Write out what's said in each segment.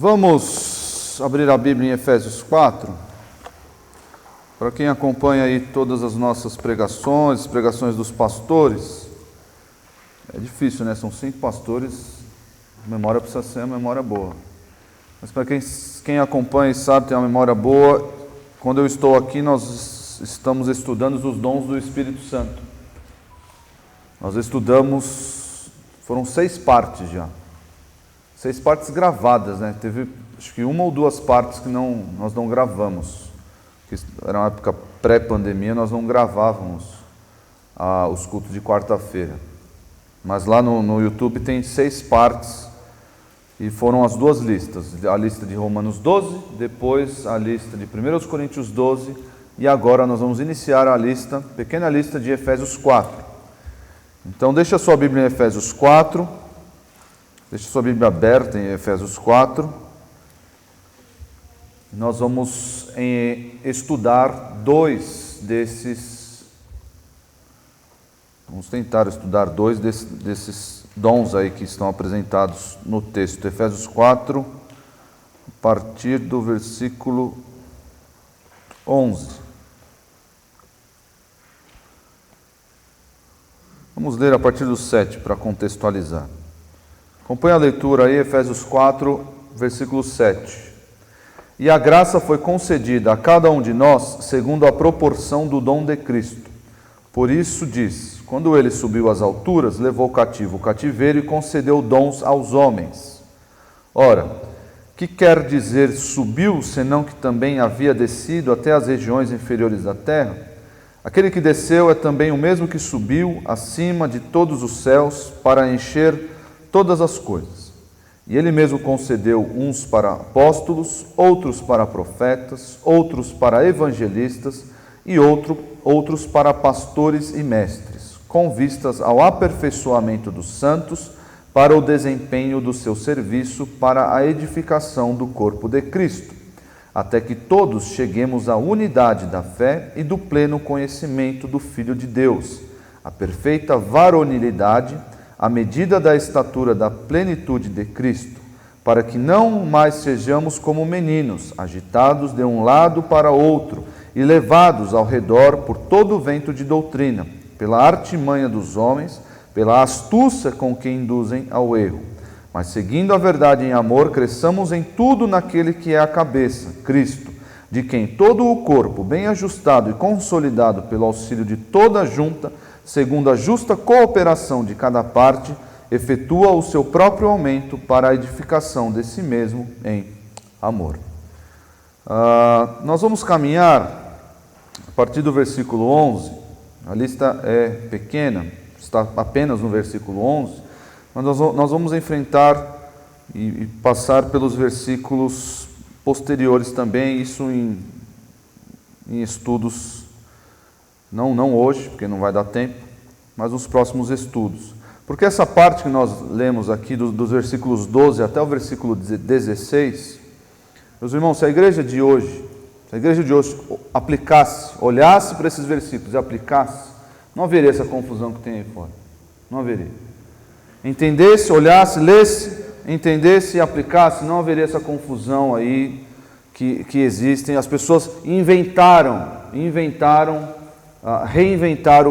Vamos abrir a Bíblia em Efésios 4. Para quem acompanha aí todas as nossas pregações, as pregações dos pastores, é difícil, né? São 5 pastores, a memória precisa ser uma memória boa. Mas para quem acompanha e sabe, tem uma memória boa, quando eu estou aqui, nós estamos estudando os dons do Espírito Santo. Nós estudamos, foram 6 partes já. 6 partes gravadas, né? Teve acho que 1 ou 2 partes que nós não gravamos. Era uma época pré-pandemia, nós não gravávamos os cultos de quarta-feira. Mas lá no YouTube tem 6 partes e foram as 2 listas. A lista de Romanos 12, depois a lista de 1 Coríntios 12 e agora nós vamos iniciar a lista, pequena lista de Efésios 4. Então deixa a sua Bíblia em Efésios 4. Deixe sua Bíblia aberta em Efésios 4. Nós vamos estudar 2 desses. Vamos tentar estudar 2 desses dons aí que estão apresentados no texto. Efésios 4, a partir do versículo 11. Vamos ler a partir do 7 para contextualizar. Acompanhe a leitura aí, Efésios 4, versículo 7. E a graça foi concedida a cada um de nós segundo a proporção do dom de Cristo. Por isso diz, quando ele subiu às alturas, levou cativo o cativeiro e concedeu dons aos homens. Ora, que quer dizer subiu, senão que também havia descido até as regiões inferiores da terra? Aquele que desceu é também o mesmo que subiu acima de todos os céus para encher todas as coisas. E ele mesmo concedeu uns para apóstolos, outros para profetas, outros para evangelistas e outros para pastores e mestres, com vistas ao aperfeiçoamento dos santos, para o desempenho do seu serviço, para a edificação do corpo de Cristo, até que todos cheguemos à unidade da fé e do pleno conhecimento do Filho de Deus, a perfeita varonilidade, à medida da estatura da plenitude de Cristo, para que não mais sejamos como meninos, agitados de um lado para outro e levados ao redor por todo o vento de doutrina, pela artimanha dos homens, pela astúcia com que induzem ao erro. Mas seguindo a verdade em amor, cresçamos em tudo naquele que é a cabeça, Cristo, de quem todo o corpo, bem ajustado e consolidado pelo auxílio de toda a junta, segundo a justa cooperação de cada parte, efetua o seu próprio aumento para a edificação de si mesmo em amor. Nós vamos caminhar a partir do versículo 11, a lista é pequena, está apenas no versículo 11, mas nós vamos enfrentar e passar pelos versículos posteriores também, isso em estudos. Não hoje, porque não vai dar tempo, mas nos próximos estudos. Porque essa parte que nós lemos aqui, dos versículos 12 até o versículo 16, meus irmãos, se a igreja de hoje aplicasse, olhasse para esses versículos e aplicasse, não haveria essa confusão que tem aí fora. Não haveria. Entendesse, olhasse, lesse, entendesse e aplicasse, não haveria essa confusão aí que existem. As pessoas reinventaram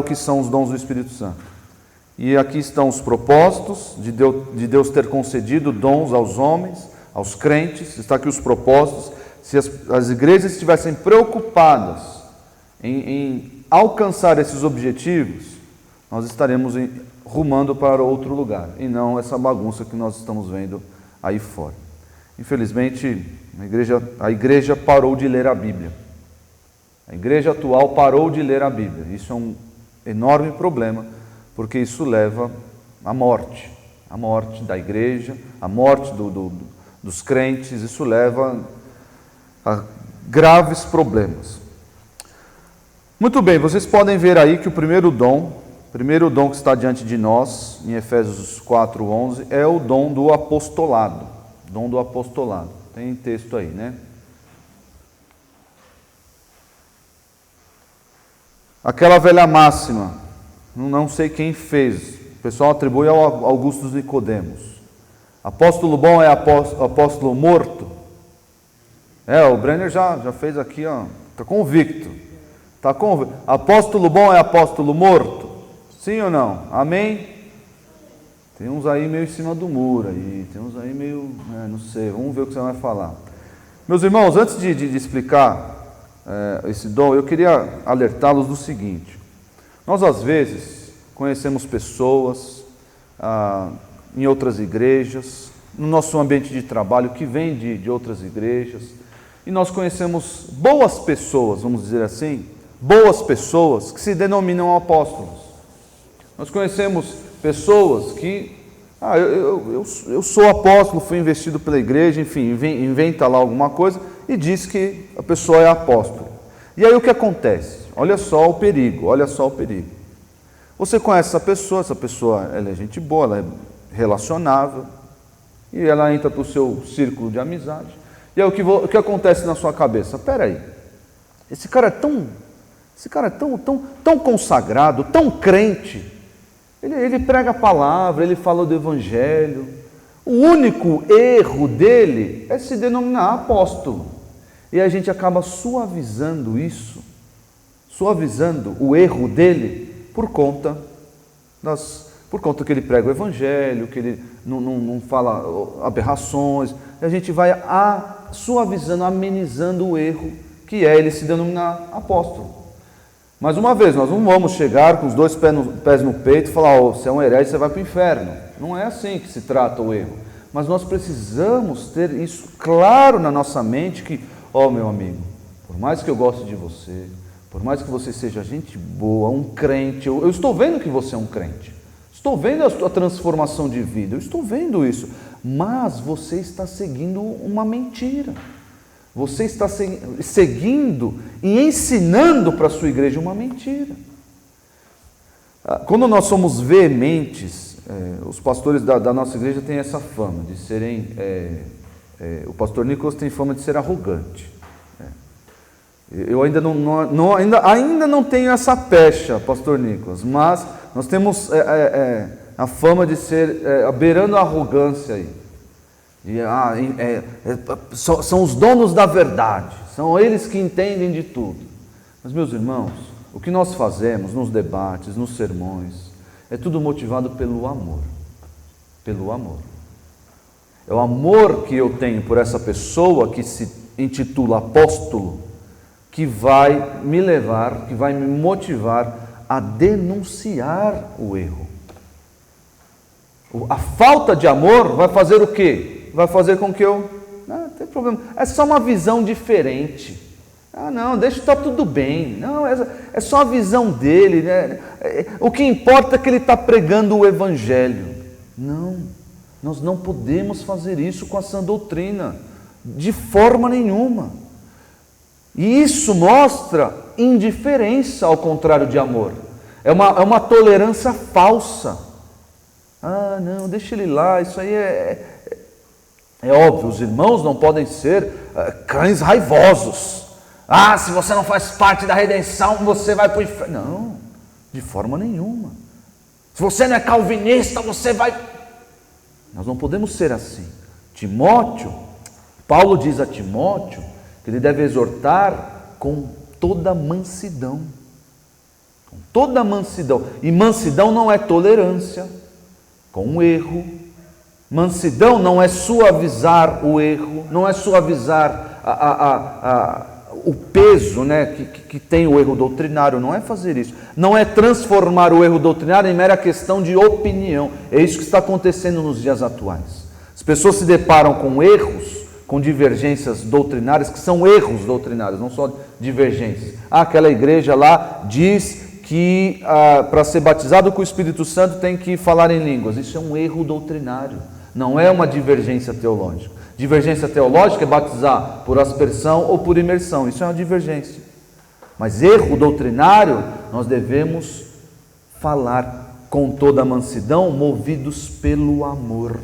o que são os dons do Espírito Santo. E aqui estão os propósitos de Deus ter concedido dons aos homens, aos crentes. Está aqui os propósitos. Se as igrejas estivessem preocupadas em alcançar esses objetivos, nós estaremos rumando para outro lugar, e não essa bagunça que nós estamos vendo aí fora. Infelizmente, a igreja parou de ler a Bíblia. A igreja atual parou de ler a Bíblia. Isso é um enorme problema, porque isso leva à morte da igreja, à morte dos crentes. Isso leva a graves problemas. Muito bem, vocês podem ver aí que o primeiro dom que está diante de nós, em Efésios 4:11, é o dom do apostolado. Dom do apostolado. Tem texto aí, né? Aquela velha máxima, não sei quem fez, o pessoal atribui ao Augusto Nicodemos. Apóstolo bom é apóstolo morto? O Brenner já fez aqui, ó, está convicto. Apóstolo bom é apóstolo morto? Sim ou não? Amém? Tem uns aí meio em cima do muro, aí, tem uns aí meio, não sei, vamos ver o que você vai falar. Meus irmãos, antes de explicar esse dom, eu queria alertá-los do seguinte: nós às vezes conhecemos pessoas em outras igrejas, no nosso ambiente de trabalho, que vem de outras igrejas, e nós conhecemos boas pessoas, vamos dizer assim, boas pessoas que se denominam apóstolos. Nós conhecemos pessoas que, eu sou apóstolo, fui investido pela igreja, enfim, inventa lá alguma coisa e diz que a pessoa é apóstolo. E aí o que acontece? Olha só o perigo. Você conhece essa pessoa ela é gente boa, ela é relacionável, e ela entra para o seu círculo de amizade. E aí o que acontece na sua cabeça? Peraí, esse cara é tão consagrado, tão crente, ele prega a palavra, ele fala do evangelho, o único erro dele é se denominar apóstolo. E a gente acaba suavizando o erro dele por conta que ele prega o evangelho, que ele não fala aberrações, e a gente vai suavizando, amenizando o erro, que é ele se denominar apóstolo. Mais uma vez, nós não vamos chegar com os dois pés no peito e falar, você é um herege, você vai para o inferno. Não é assim que se trata o erro. Mas nós precisamos ter isso claro na nossa mente, que, meu amigo, por mais que eu goste de você, por mais que você seja gente boa, um crente, eu estou vendo que você é um crente, estou vendo a sua transformação de vida, eu estou vendo isso, mas você está seguindo uma mentira. Você está seguindo e ensinando para a sua igreja uma mentira. Quando nós somos veementes, os pastores da nossa igreja têm essa fama de serem... o pastor Nicolas tem fama de ser arrogante. Eu ainda não tenho essa pecha, pastor Nicolas, mas nós temos a fama de ser beirando a arrogância aí. São os donos da verdade, são eles que entendem de tudo. Mas, meus irmãos, o que nós fazemos nos debates, nos sermões, é tudo motivado pelo amor. É o amor que eu tenho por essa pessoa que se intitula apóstolo, que vai me levar, que vai me motivar a denunciar o erro. A falta de amor vai fazer o quê? Vai fazer com que não tem problema, é só uma visão diferente. Não, deixa, está tudo bem. Não, é só a visão dele, né? O que importa é que ele está pregando o evangelho. Não, nós não podemos fazer isso com a sã doutrina, de forma nenhuma. E isso mostra indiferença, ao contrário de amor. É uma tolerância falsa. Não, deixa ele lá, isso aí é óbvio, os irmãos não podem ser cães raivosos. Se você não faz parte da redenção, você vai para o inferno. Não, de forma nenhuma. Se você não é calvinista, você vai... Nós não podemos ser assim. Paulo diz a Timóteo que ele deve exortar com toda mansidão. Com toda mansidão. E mansidão não é tolerância com o erro. Mansidão não é suavizar o erro, não é suavizar o peso, né, que tem o erro doutrinário, não é fazer isso. Não é transformar o erro doutrinário em mera questão de opinião. É isso que está acontecendo nos dias atuais. As pessoas se deparam com erros, com divergências doutrinárias, que são erros doutrinários, não só divergências. Aquela igreja lá diz que para ser batizado com o Espírito Santo tem que falar em línguas. Isso é um erro doutrinário. Não é uma divergência teológica. Divergência teológica é batizar por aspersão ou por imersão. Isso é uma divergência. Mas erro doutrinário, nós devemos falar com toda a mansidão, movidos pelo amor.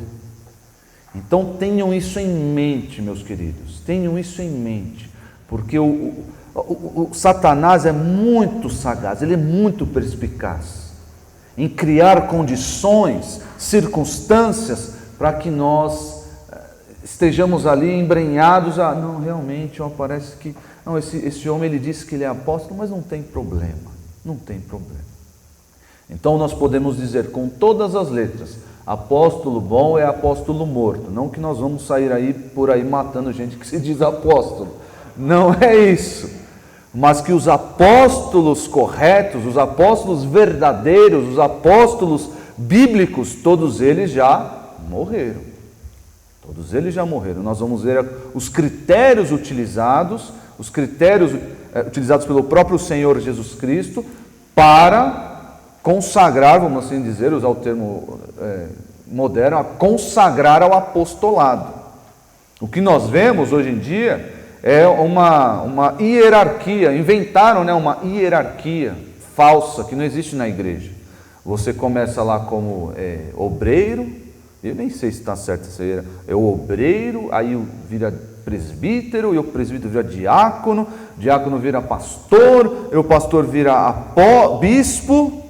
Então tenham isso em mente, meus queridos. Tenham isso em mente. Porque o Satanás é muito sagaz, ele é muito perspicaz em criar condições, circunstâncias para que nós estejamos ali embrenhados. Não, realmente, parece que não, esse homem ele disse que ele é apóstolo, mas não tem problema, não tem problema. Então nós podemos dizer com todas as letras: apóstolo bom é apóstolo morto. Não que nós vamos sair por aí matando gente que se diz apóstolo, não é isso, mas que os apóstolos corretos, os apóstolos verdadeiros, os apóstolos bíblicos, todos eles já morreram. Todos eles já morreram. Nós vamos ver os critérios utilizados pelo próprio Senhor Jesus Cristo para consagrar, vamos assim dizer, usar o termo moderno, a consagrar ao apostolado. O que nós vemos hoje em dia é uma hierarquia, inventaram uma hierarquia falsa que não existe na igreja. Você começa lá como obreiro, eu nem sei se está certo essa hierarquia, é o obreiro, aí vira presbítero, e o presbítero vira diácono, diácono vira pastor, e o pastor vira bispo,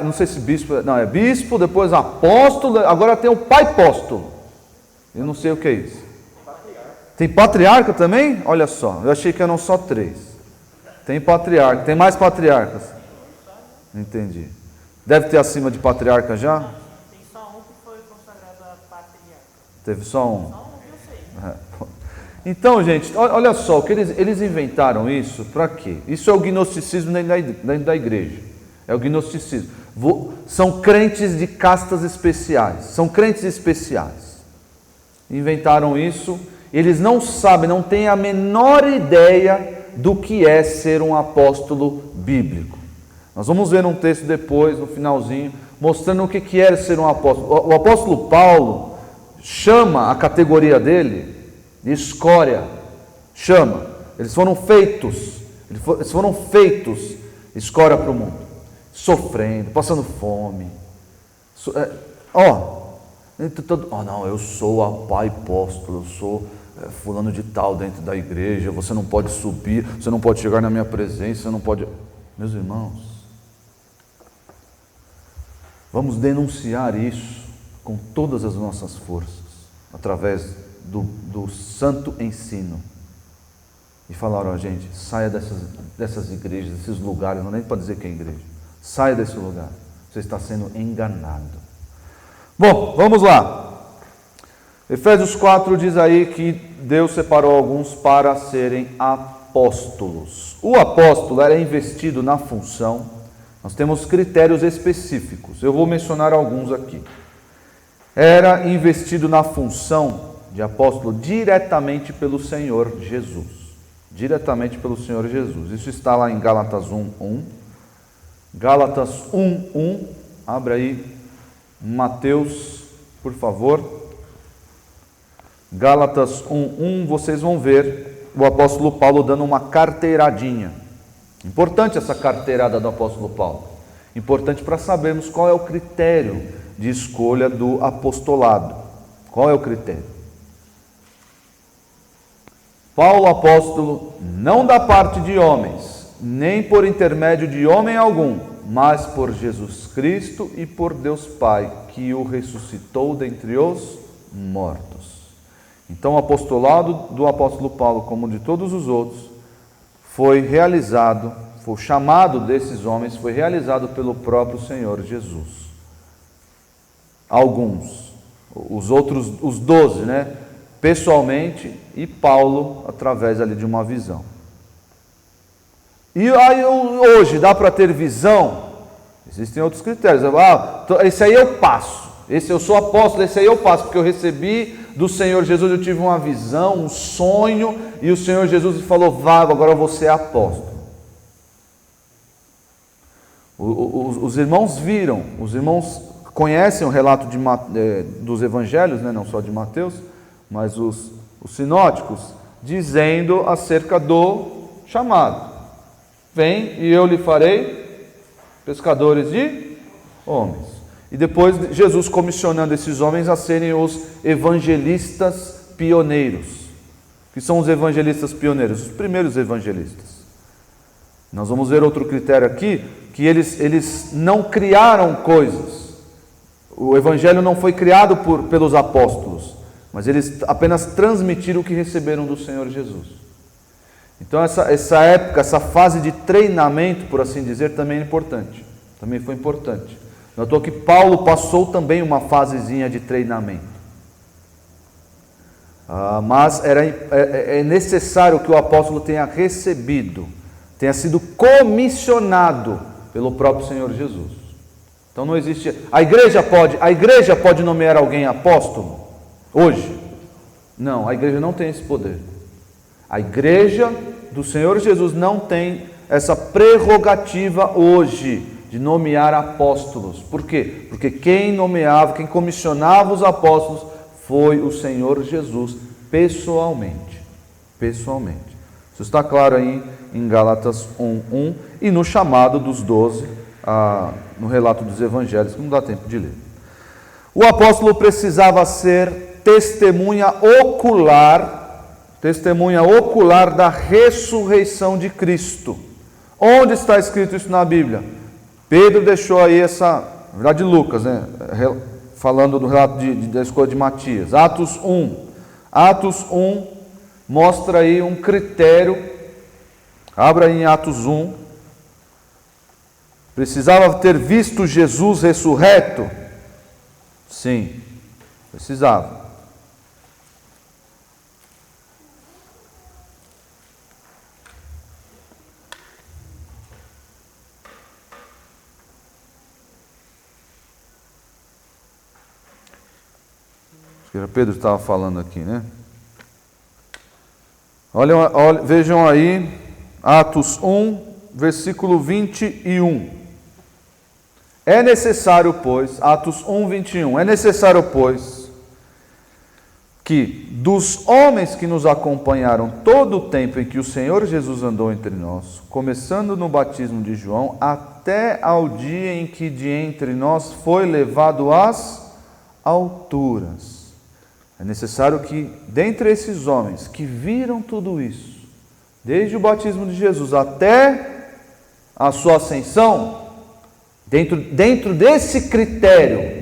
não sei se bispo, não, é bispo, depois apóstolo, agora tem o pai apóstolo, eu não sei o que é isso. Tem patriarca também? Olha só, eu achei que eram só 3. Tem patriarca, tem mais patriarcas? Entendi. Deve ter acima de patriarca já? Tem só um que foi consagrado a patriarca. Teve só um? Só um, eu sei. Então, gente, olha só, que eles inventaram isso para quê? Isso é o gnosticismo dentro da igreja. É o gnosticismo. São crentes de castas especiais. São crentes especiais. Inventaram isso. Eles não sabem, não têm a menor ideia do que é ser um apóstolo bíblico. Nós vamos ver um texto depois, no finalzinho, mostrando o que era ser um apóstolo. O apóstolo Paulo chama a categoria dele de escória. Chama. Eles foram feitos escória para o mundo. Sofrendo, passando fome. Não, eu sou apóstolo, eu sou fulano de tal dentro da igreja, você não pode subir, você não pode chegar na minha presença, você não pode... Meus irmãos, vamos denunciar isso com todas as nossas forças, através do santo ensino, e falar: gente, saia dessas igrejas, desses lugares, não é nem para dizer que é igreja, saia desse lugar, você está sendo enganado. Bom, vamos lá. Efésios 4 diz aí que Deus separou alguns para serem apóstolos. O apóstolo era investido na função. Nós temos critérios específicos. Eu vou mencionar alguns aqui. Era investido na função de apóstolo diretamente pelo Senhor Jesus. Diretamente pelo Senhor Jesus. Isso está lá em Gálatas 1:1. Gálatas 1:1. Abre aí. Mateus, por favor. Gálatas 1:1, vocês vão ver o apóstolo Paulo dando uma carteiradinha. Importante essa carteirada do apóstolo Paulo. Importante para sabermos qual é o critério de escolha do apostolado. Qual é o critério? Paulo, apóstolo, não da parte de homens, nem por intermédio de homem algum, mas por Jesus Cristo e por Deus Pai, que o ressuscitou dentre os mortos. Então, o apostolado do apóstolo Paulo, como de todos os outros, foi realizado, o chamado desses homens foi realizado pelo próprio Senhor Jesus. Alguns, os outros, os 12, pessoalmente, e Paulo através ali de uma visão. E aí hoje dá para ter visão? Existem outros critérios. Esse aí eu passo. Esse eu sou apóstolo, esse aí eu passo, porque eu recebi do Senhor Jesus, eu tive uma visão, um sonho, e o Senhor Jesus falou: vago, agora você é apóstolo. Os irmãos viram, os irmãos conhecem o relato dos evangelhos, não só de Mateus, mas os sinóticos, dizendo acerca do chamado: vem e eu lhe farei pescadores de homens. E depois Jesus comissionando esses homens a serem os evangelistas pioneiros. Que são os evangelistas pioneiros? Os primeiros evangelistas. Nós vamos ver outro critério aqui, que eles não criaram coisas. O evangelho não foi criado pelos apóstolos, mas eles apenas transmitiram o que receberam do Senhor Jesus. Então essa época, essa fase de treinamento, por assim dizer, também é importante. Também foi importante. Notou que Paulo passou também uma fasezinha de treinamento. Mas é necessário que o apóstolo tenha recebido, tenha sido comissionado pelo próprio Senhor Jesus. Então não existe. A igreja pode nomear alguém apóstolo hoje? Não, a igreja não tem esse poder. A igreja do Senhor Jesus não tem essa prerrogativa hoje de nomear apóstolos. Por quê? Porque quem nomeava, quem comissionava os apóstolos foi o Senhor Jesus pessoalmente. Pessoalmente. Isso está claro aí em Gálatas 1:1 e no chamado dos 12, no relato dos evangelhos, que não dá tempo de ler. O apóstolo precisava ser testemunha ocular da ressurreição de Cristo. Onde está escrito isso na Bíblia? Pedro deixou aí na verdade Lucas, né? Falando do relato da escolha de Matias. Atos 1 mostra aí um critério. Abra aí em Atos 1. Precisava ter visto Jesus ressurreto? Sim, precisava. Pedro estava falando aqui, né? Vejam aí, Atos 1, versículo 21. É necessário, pois, Atos 1, 21, é necessário, pois, que dos homens que nos acompanharam todo o tempo em que o Senhor Jesus andou entre nós, começando no batismo de João, até ao dia em que de entre nós foi levado às alturas. É necessário que, dentre esses homens que viram tudo isso, desde o batismo de Jesus até a sua ascensão, dentro desse critério,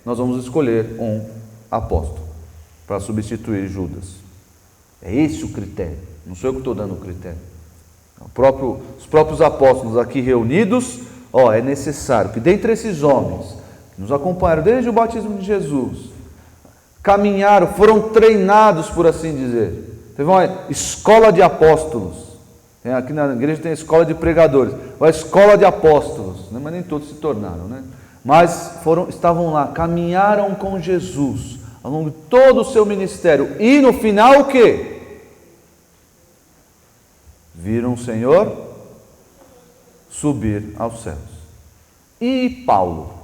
nós vamos escolher um apóstolo para substituir Judas. É esse o critério, não sou eu que estou dando o critério. Os próprios apóstolos aqui reunidos, é necessário que dentre esses homens nos acompanharam desde o batismo de Jesus, caminharam, foram treinados, por assim dizer. Teve uma escola de apóstolos. Aqui na igreja tem a escola de pregadores, uma escola de apóstolos, né? Mas nem todos se tornaram, né? Mas estavam lá, caminharam com Jesus ao longo de todo o seu ministério. E no final o quê? Viram o Senhor subir aos céus. E Paulo,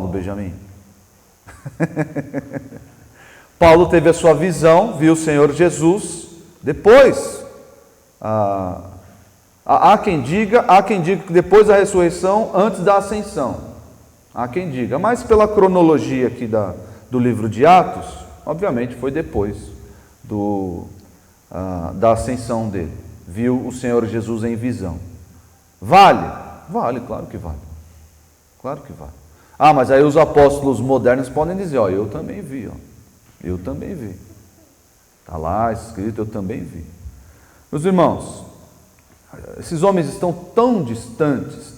Benjamin? Paulo teve a sua visão, viu o Senhor Jesus. Depois, há quem diga que depois da ressurreição, antes da ascensão. Há quem diga, mas pela cronologia aqui do livro de Atos, obviamente foi depois da ascensão dele. Viu o Senhor Jesus em visão. Vale? Vale, claro que vale. Claro que vale. Mas aí os apóstolos modernos podem dizer, eu também vi, eu também vi. Está lá escrito, eu também vi. Meus irmãos, esses homens estão tão distantes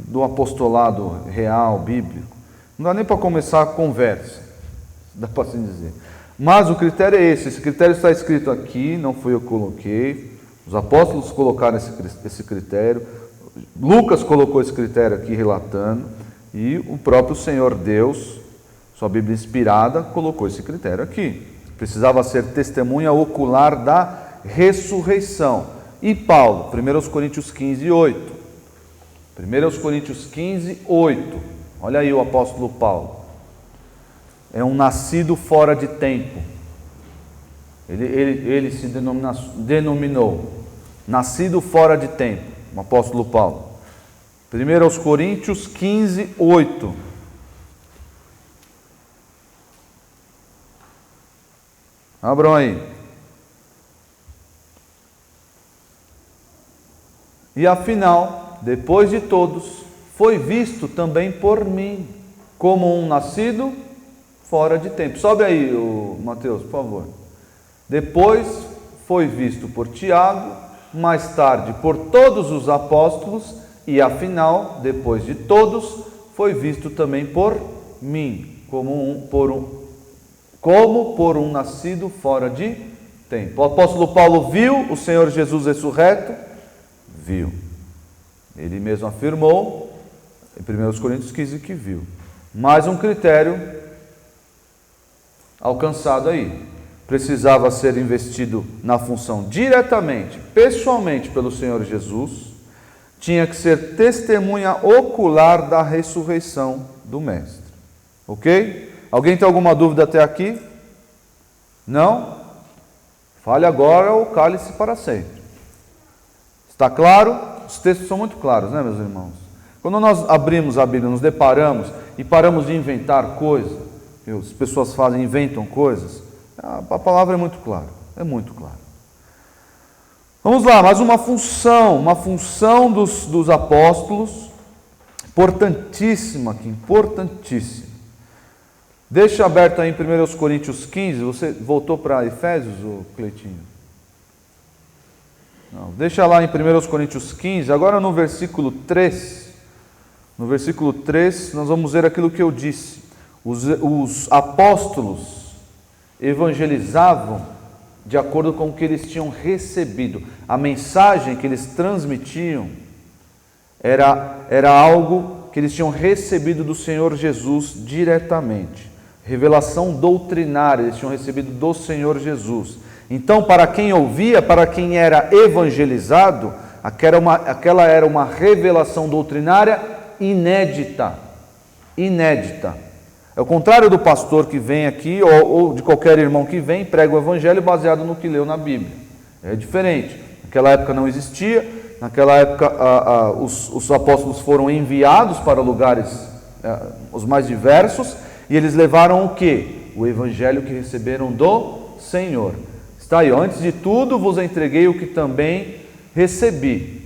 do apostolado real, bíblico, não dá nem para começar a conversa, dá para assim dizer. Mas o critério é esse critério está escrito aqui, não fui eu que coloquei, os apóstolos colocaram esse critério, Lucas colocou esse critério aqui relatando, e o próprio Senhor Deus, sua Bíblia inspirada, colocou esse critério aqui. Precisava ser testemunha ocular da ressurreição. E Paulo, 1 Coríntios 15, 8. 1 Coríntios 15, 8. Olha aí o apóstolo Paulo. É um nascido fora de tempo. Ele se denominou nascido fora de tempo, o apóstolo Paulo. 1 Coríntios 15, 8. Abram aí. E afinal, depois de todos, foi visto também por mim, como um nascido fora de tempo. Sobe aí, Mateus, por favor. Depois foi visto por Tiago, mais tarde por todos os apóstolos, e afinal, depois de todos, foi visto também por mim, como por um nascido fora de tempo. O apóstolo Paulo viu o Senhor Jesus ressurreto? Viu. Ele mesmo afirmou, em 1 Coríntios 15, que viu. Mais um critério alcançado aí. Precisava ser investido na função diretamente, pessoalmente pelo Senhor Jesus. Tinha que ser testemunha ocular da ressurreição do Mestre. Ok? Alguém tem alguma dúvida até aqui? Não? Fale agora ou cale-se para sempre. Está claro? Os textos são muito claros, né, meus irmãos? Quando nós abrimos a Bíblia, nos deparamos e paramos de inventar coisas, as pessoas inventam coisas, a palavra é muito clara, é muito clara. Vamos lá, mais uma função dos apóstolos, importantíssima aqui, importantíssima. Deixa aberto aí em 1 Coríntios 15, você voltou para Efésios, Cleitinho? Não, deixa lá em 1 Coríntios 15, agora no versículo 3. No versículo 3, nós vamos ver aquilo que eu disse. Os apóstolos evangelizavam de acordo com o que eles tinham recebido. A mensagem que eles transmitiam era algo que eles tinham recebido do Senhor Jesus diretamente. Revelação doutrinária, eles tinham recebido do Senhor Jesus. Então, para quem ouvia, para quem era evangelizado, aquela era uma revelação doutrinária inédita. Inédita. É o contrário do pastor que vem aqui, ou de qualquer irmão que vem, prega o evangelho baseado no que leu na Bíblia. É diferente. Naquela época não existia, naquela época os apóstolos foram enviados para lugares os mais diversos, e eles levaram o quê? O evangelho que receberam do Senhor. Está aí, antes de tudo vos entreguei o que também recebi.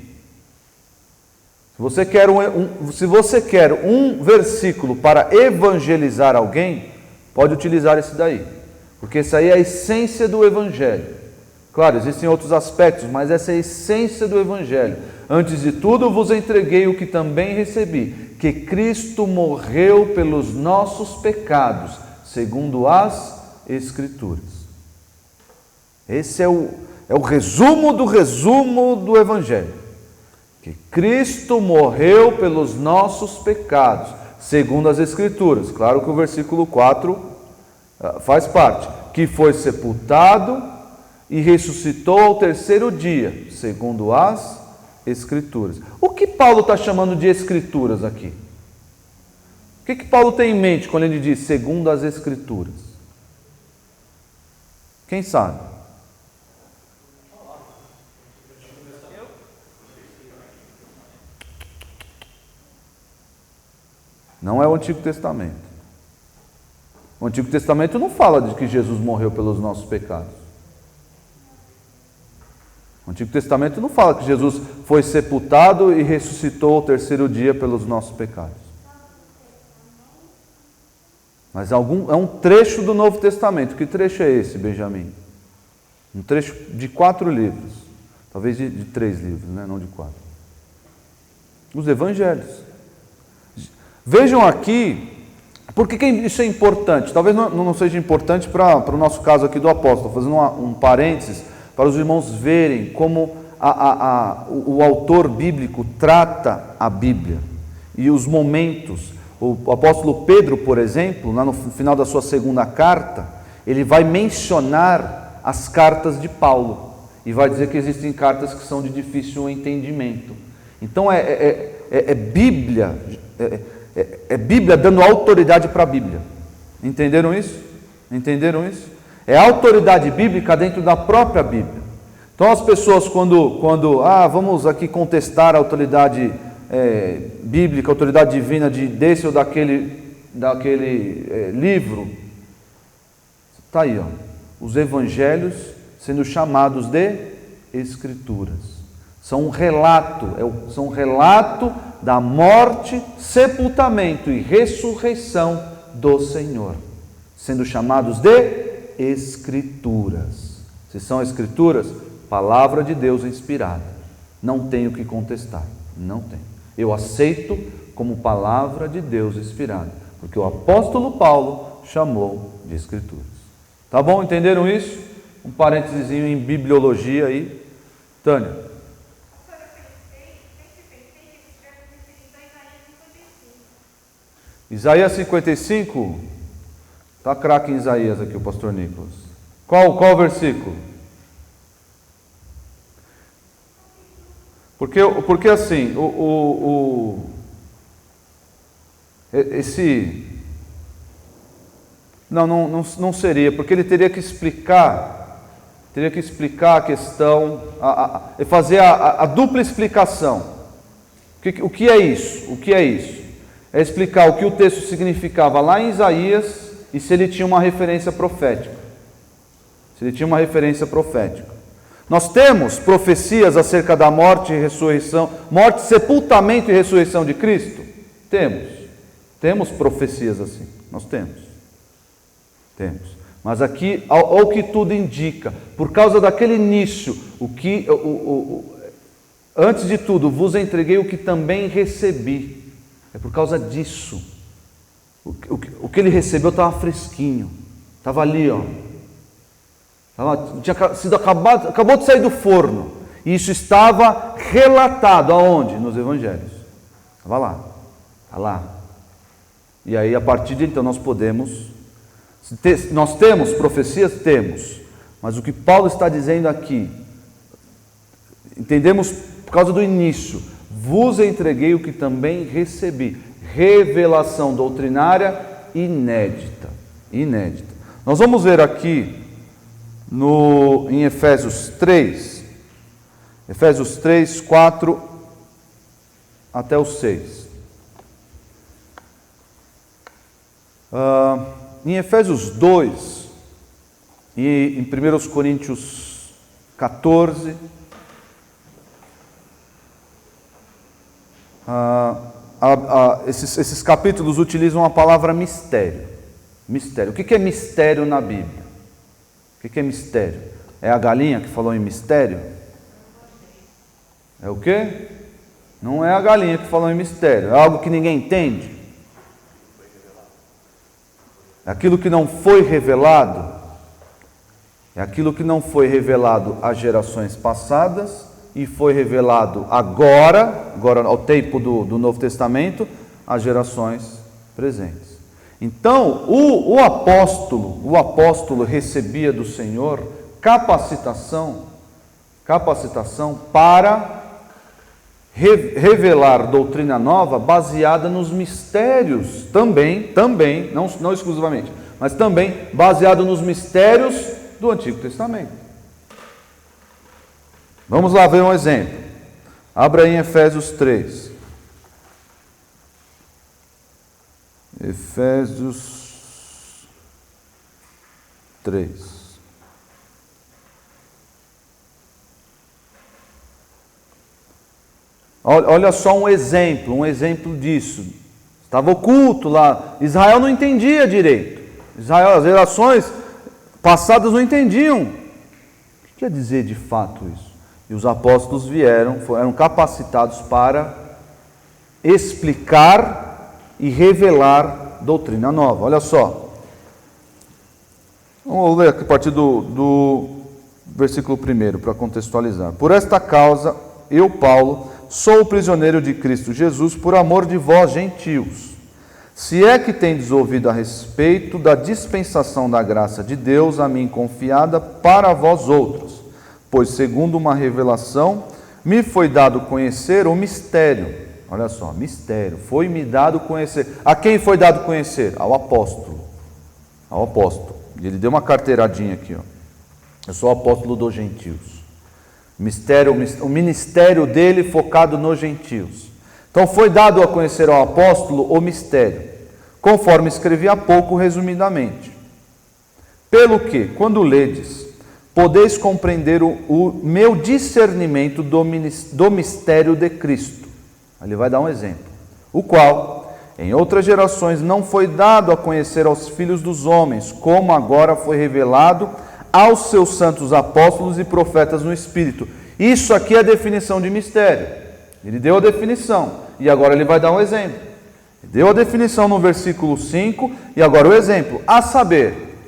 Se você quer um versículo para evangelizar alguém, pode utilizar esse daí, porque essa aí é a essência do evangelho. Claro, existem outros aspectos, mas essa é a essência do evangelho. Antes de tudo vos entreguei o que também recebi, que Cristo morreu pelos nossos pecados, segundo as Escrituras. Esse é o resumo do evangelho. Que Cristo morreu pelos nossos pecados, segundo as Escrituras. Claro que o versículo 4 faz parte. Que foi sepultado e ressuscitou ao terceiro dia, segundo as Escrituras. O que Paulo está chamando de Escrituras aqui? O que Paulo tem em mente quando ele diz segundo as Escrituras? Quem sabe? Não é o Antigo Testamento. O Antigo Testamento não fala de que Jesus morreu pelos nossos pecados. O Antigo Testamento não fala que Jesus foi sepultado e ressuscitou ao terceiro dia pelos nossos pecados. Mas é um trecho do Novo Testamento. Que trecho é esse, Benjamin? Um trecho de 4 livros. Talvez de 3 livros, né? Não de 4. Os Evangelhos. Vejam aqui, por que isso é importante? Talvez não seja importante para o nosso caso aqui do apóstolo, fazendo um parênteses, para os irmãos verem como o autor bíblico trata a Bíblia e os momentos. O apóstolo Pedro, por exemplo, lá no final da sua segunda carta, ele vai mencionar as cartas de Paulo e vai dizer que existem cartas que são de difícil entendimento. Então Bíblia... É Bíblia dando autoridade para a Bíblia. Entenderam isso? Entenderam isso? É autoridade bíblica dentro da própria Bíblia. Então as pessoas quando vamos aqui contestar a autoridade bíblica, a autoridade divina desse ou daquele livro, está aí, ó, os evangelhos sendo chamados de Escrituras. São um relato, são um relato da morte, sepultamento e ressurreição do Senhor, sendo chamados de Escrituras. Se são Escrituras, palavra de Deus inspirada. Não tenho que contestar, não tenho. Eu aceito como palavra de Deus inspirada, porque o apóstolo Paulo chamou de Escrituras. Tá bom? Entenderam isso? Um parênteses em bibliologia aí. Tânia. Isaías 55, está craque em Isaías aqui o pastor Nicolas. Qual versículo? Porque assim, não seria, porque ele teria que explicar a questão, fazer a dupla explicação. O que é isso? O que é isso? É explicar o que o texto significava lá em Isaías e se ele tinha uma referência profética. Nós temos profecias acerca da morte e ressurreição, morte, sepultamento e ressurreição de Cristo? Temos profecias assim, nós temos. Mas aqui, ao que tudo indica, por causa daquele início, antes de tudo, vos entreguei o que também recebi. É por causa disso. O que ele recebeu estava fresquinho. Estava ali, ó. Tinha sido acabou de sair do forno. E isso estava relatado aonde? Nos evangelhos. Estava lá. Está lá. E aí, a partir de então, nós temos profecias? Temos. Mas o que Paulo está dizendo aqui, entendemos por causa do início. Vos entreguei o que também recebi. Revelação doutrinária inédita. Nós vamos ver aqui em Efésios 3, 4 até o 6. Em Efésios 2 e em 1 Coríntios 14, esses capítulos utilizam a palavra mistério. O que é mistério na Bíblia? O que é mistério? É a galinha que falou em mistério? É o quê? Não é a galinha que falou em mistério. É algo que ninguém entende? É aquilo que não foi revelado? É aquilo que não foi revelado às gerações passadas e foi revelado agora ao tempo do Novo Testamento, às gerações presentes. Então, o apóstolo recebia do Senhor capacitação para revelar doutrina nova baseada nos mistérios, também, não exclusivamente, mas também baseado nos mistérios do Antigo Testamento. Vamos lá ver um exemplo. Abra aí em Efésios 3. Efésios 3. Olha só um exemplo disso. Estava oculto lá. Israel não entendia direito. As gerações passadas não entendiam. O que quer dizer de fato isso? E os apóstolos eram capacitados para explicar e revelar doutrina nova. Olha só. Vamos ler aqui a partir do versículo 1 para contextualizar. Por esta causa, eu, Paulo, sou o prisioneiro de Cristo Jesus por amor de vós, gentios. Se é que tendes ouvido a respeito da dispensação da graça de Deus a mim confiada para vós outros, pois segundo uma revelação me foi dado conhecer o mistério. Olha só, mistério, foi-me dado conhecer. A quem foi dado conhecer? Ao apóstolo. E ele deu uma carteiradinha aqui, ó. Eu sou o apóstolo dos gentios. O ministério dele focado nos gentios. Então foi dado a conhecer ao apóstolo o mistério, conforme escrevi há pouco resumidamente. Pelo que, quando ledes, podeis compreender o meu discernimento do mistério de Cristo. Ele vai dar um exemplo. O qual, em outras gerações, não foi dado a conhecer aos filhos dos homens, como agora foi revelado aos seus santos apóstolos e profetas no Espírito. Isso aqui é a definição de mistério. Ele deu a definição, e agora ele vai dar um exemplo. Ele deu a definição no versículo 5, e agora o exemplo. A saber,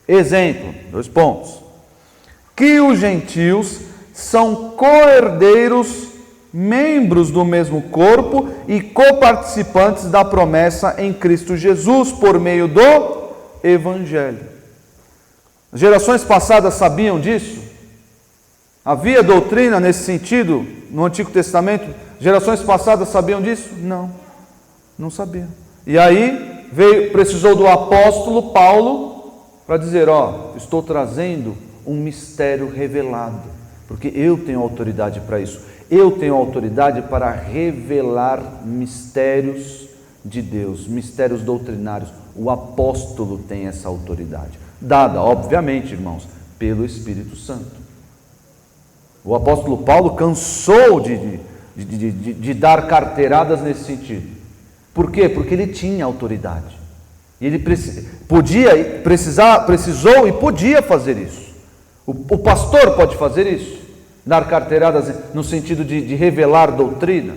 exemplo, 2 pontos. Que os gentios são co-herdeiros, membros do mesmo corpo e coparticipantes da promessa em Cristo Jesus, por meio do Evangelho. As gerações passadas sabiam disso? Havia doutrina nesse sentido no Antigo Testamento? Gerações passadas sabiam disso? Não sabiam. E aí precisou do apóstolo Paulo para dizer, estou trazendo um mistério revelado, porque eu tenho autoridade para isso. Eu tenho autoridade para revelar mistérios de Deus, mistérios doutrinários. O apóstolo tem essa autoridade, dada, obviamente, irmãos, pelo Espírito Santo. O apóstolo Paulo cansou de dar carteiradas nesse sentido. Por quê? Porque ele tinha autoridade. E ele precisou e podia fazer isso. O pastor pode fazer isso? Dar carteiradas no sentido de revelar doutrina?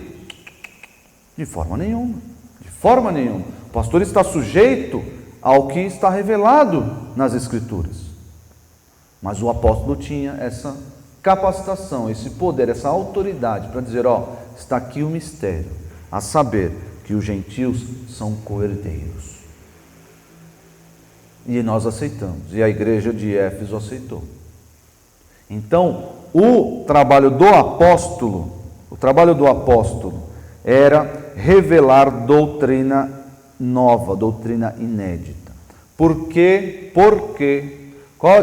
De forma nenhuma. De forma nenhuma. O pastor está sujeito ao que está revelado nas Escrituras. Mas o apóstolo tinha essa capacitação, esse poder, essa autoridade para dizer, está aqui o mistério, a saber que os gentios são co-herdeiros. E nós aceitamos, e a igreja de Éfeso aceitou. Então, o trabalho do apóstolo era revelar doutrina nova, doutrina inédita. Por quê? Porque,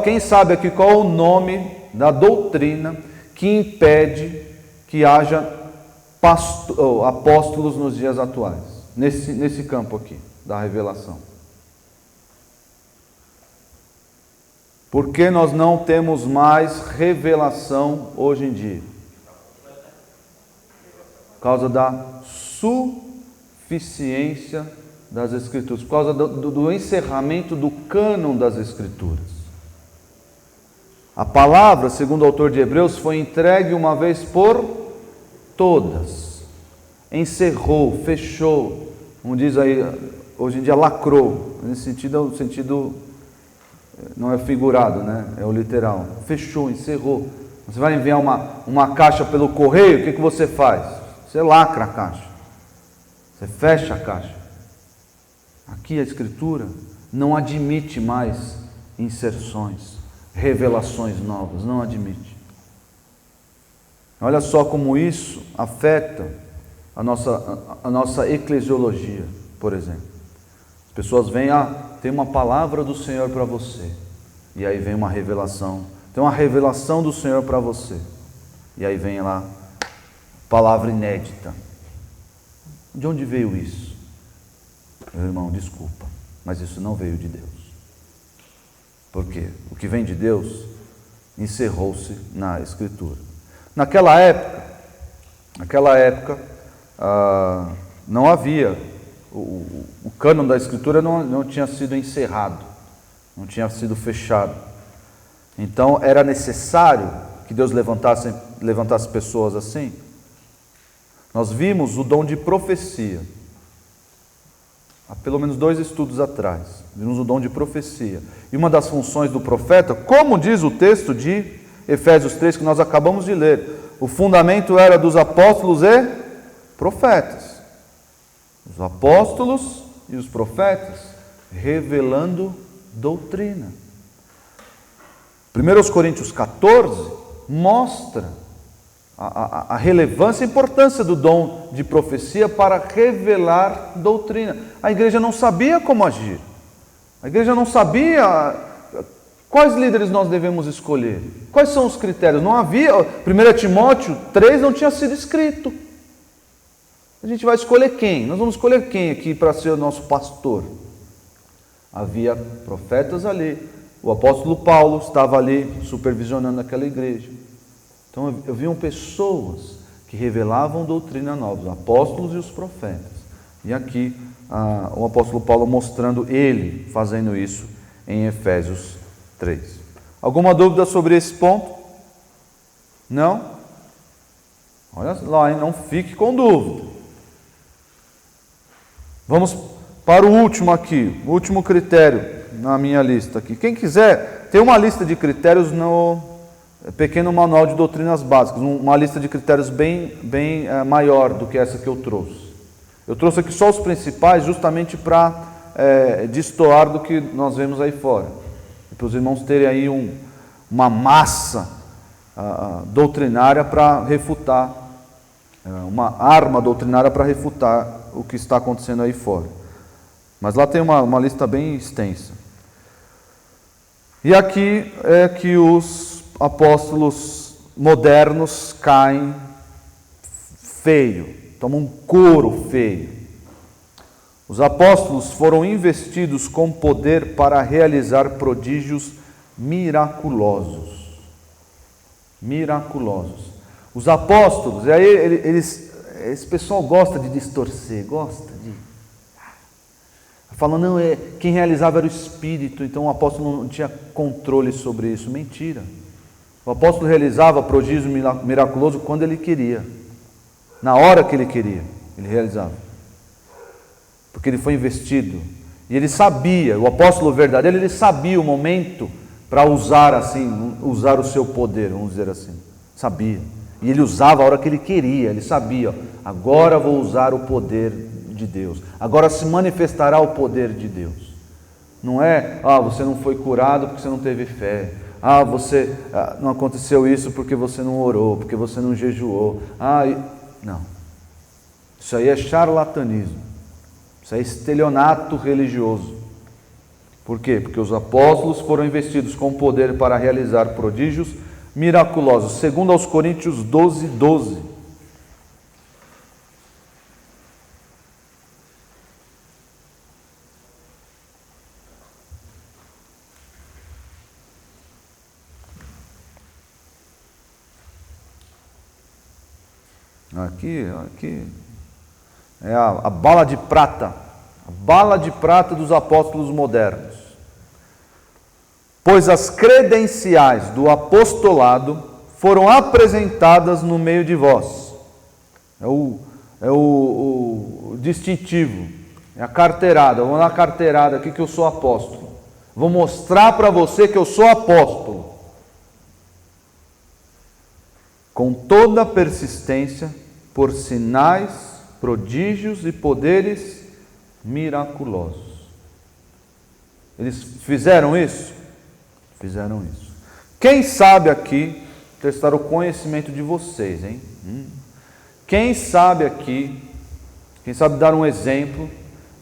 quem sabe aqui qual é o nome da doutrina que impede que haja apóstolos nos dias atuais, nesse campo aqui, da revelação? Por que nós não temos mais revelação hoje em dia? Por causa da suficiência das Escrituras, por causa do encerramento do cânon das Escrituras. A palavra, segundo o autor de Hebreus, foi entregue uma vez por todas. Encerrou, fechou, como diz aí, hoje em dia lacrou. Nesse sentido, o sentido não é figurado, né? É o literal. Fechou, encerrou. Você vai enviar uma caixa pelo correio, o que você faz? Você lacra a caixa. Você fecha a caixa. Aqui a Escritura não admite mais inserções, revelações novas, não admite. Olha só como isso afeta a nossa eclesiologia, por exemplo. As pessoas vêm, tem uma palavra do Senhor para você, e aí vem uma revelação, tem uma revelação do Senhor para você, e aí vem lá, palavra inédita. De onde veio isso? Meu irmão, desculpa, mas isso não veio de Deus. Por quê? O que vem de Deus encerrou-se na Escritura. Naquela época, não havia, o cânon da Escritura não tinha sido encerrado, não tinha sido fechado. Então era necessário que Deus levantasse pessoas assim. Nós vimos o dom de profecia, há pelo menos 2 estudos atrás, vimos o dom de profecia. E uma das funções do profeta, como diz o texto de Efésios 3 que nós acabamos de ler, o fundamento era dos apóstolos e profetas. Os apóstolos e os profetas revelando doutrina. 1 Coríntios 14 mostra a relevância e a importância do dom de profecia para revelar doutrina. A igreja não sabia como agir. A igreja não sabia quais líderes nós devemos escolher. Quais são os critérios? Não havia. 1 Timóteo 3 não tinha sido escrito. A gente vai escolher quem? Nós vamos escolher quem aqui para ser o nosso pastor? Havia profetas ali, o apóstolo Paulo estava ali supervisionando aquela igreja. Então haviam pessoas que revelavam doutrina nova, os apóstolos e os profetas. E aqui o apóstolo Paulo mostrando ele fazendo isso em Efésios 3. Alguma dúvida sobre esse ponto? Não? Olha lá, hein? Não fique com dúvida. Vamos para o último aqui, o último critério na minha lista aqui. Quem quiser, tem uma lista de critérios no pequeno manual de doutrinas básicas, uma lista de critérios bem maior do que essa que eu trouxe. Eu trouxe aqui só os principais justamente para destoar do que nós vemos aí fora. E para os irmãos terem aí uma massa doutrinária para refutar, uma arma doutrinária para refutar o que está acontecendo aí fora. Mas lá tem uma lista bem extensa. E aqui é que os apóstolos modernos caem feio, tomam um couro feio. Os apóstolos foram investidos com poder para realizar prodígios miraculosos. Miraculosos. Os apóstolos, e aí esse pessoal gosta de distorcer, gosta de... Falam, não, quem realizava era o Espírito, então o apóstolo não tinha controle sobre isso. Mentira. O apóstolo realizava prodígio miraculoso quando ele queria. Na hora que ele queria, ele realizava. Porque ele foi investido. E ele sabia, o apóstolo verdadeiro, ele sabia o momento para usar o seu poder, vamos dizer assim. Sabia. E ele usava a hora que ele queria, ele sabia, agora vou usar o poder de Deus, agora se manifestará o poder de Deus. Não é, você não foi curado porque você não teve fé, não aconteceu isso porque você não orou, porque você não jejuou, não, isso aí é charlatanismo, isso é estelionato religioso. Por quê? Porque os apóstolos foram investidos com poder para realizar prodígios miraculosos, segundo aos Coríntios 12:12. Aqui é a bala de prata, dos apóstolos modernos. Pois as credenciais do apostolado foram apresentadas no meio de vós. É o distintivo, é a carteirada. Vamos dar a carteirada aqui que eu sou apóstolo. Vou mostrar para você que eu sou apóstolo. Com toda a persistência, por sinais, prodígios e poderes miraculosos. Eles fizeram isso? Fizeram isso. Quem sabe aqui testar o conhecimento de vocês, hein? Quem sabe aqui, quem sabe dar um exemplo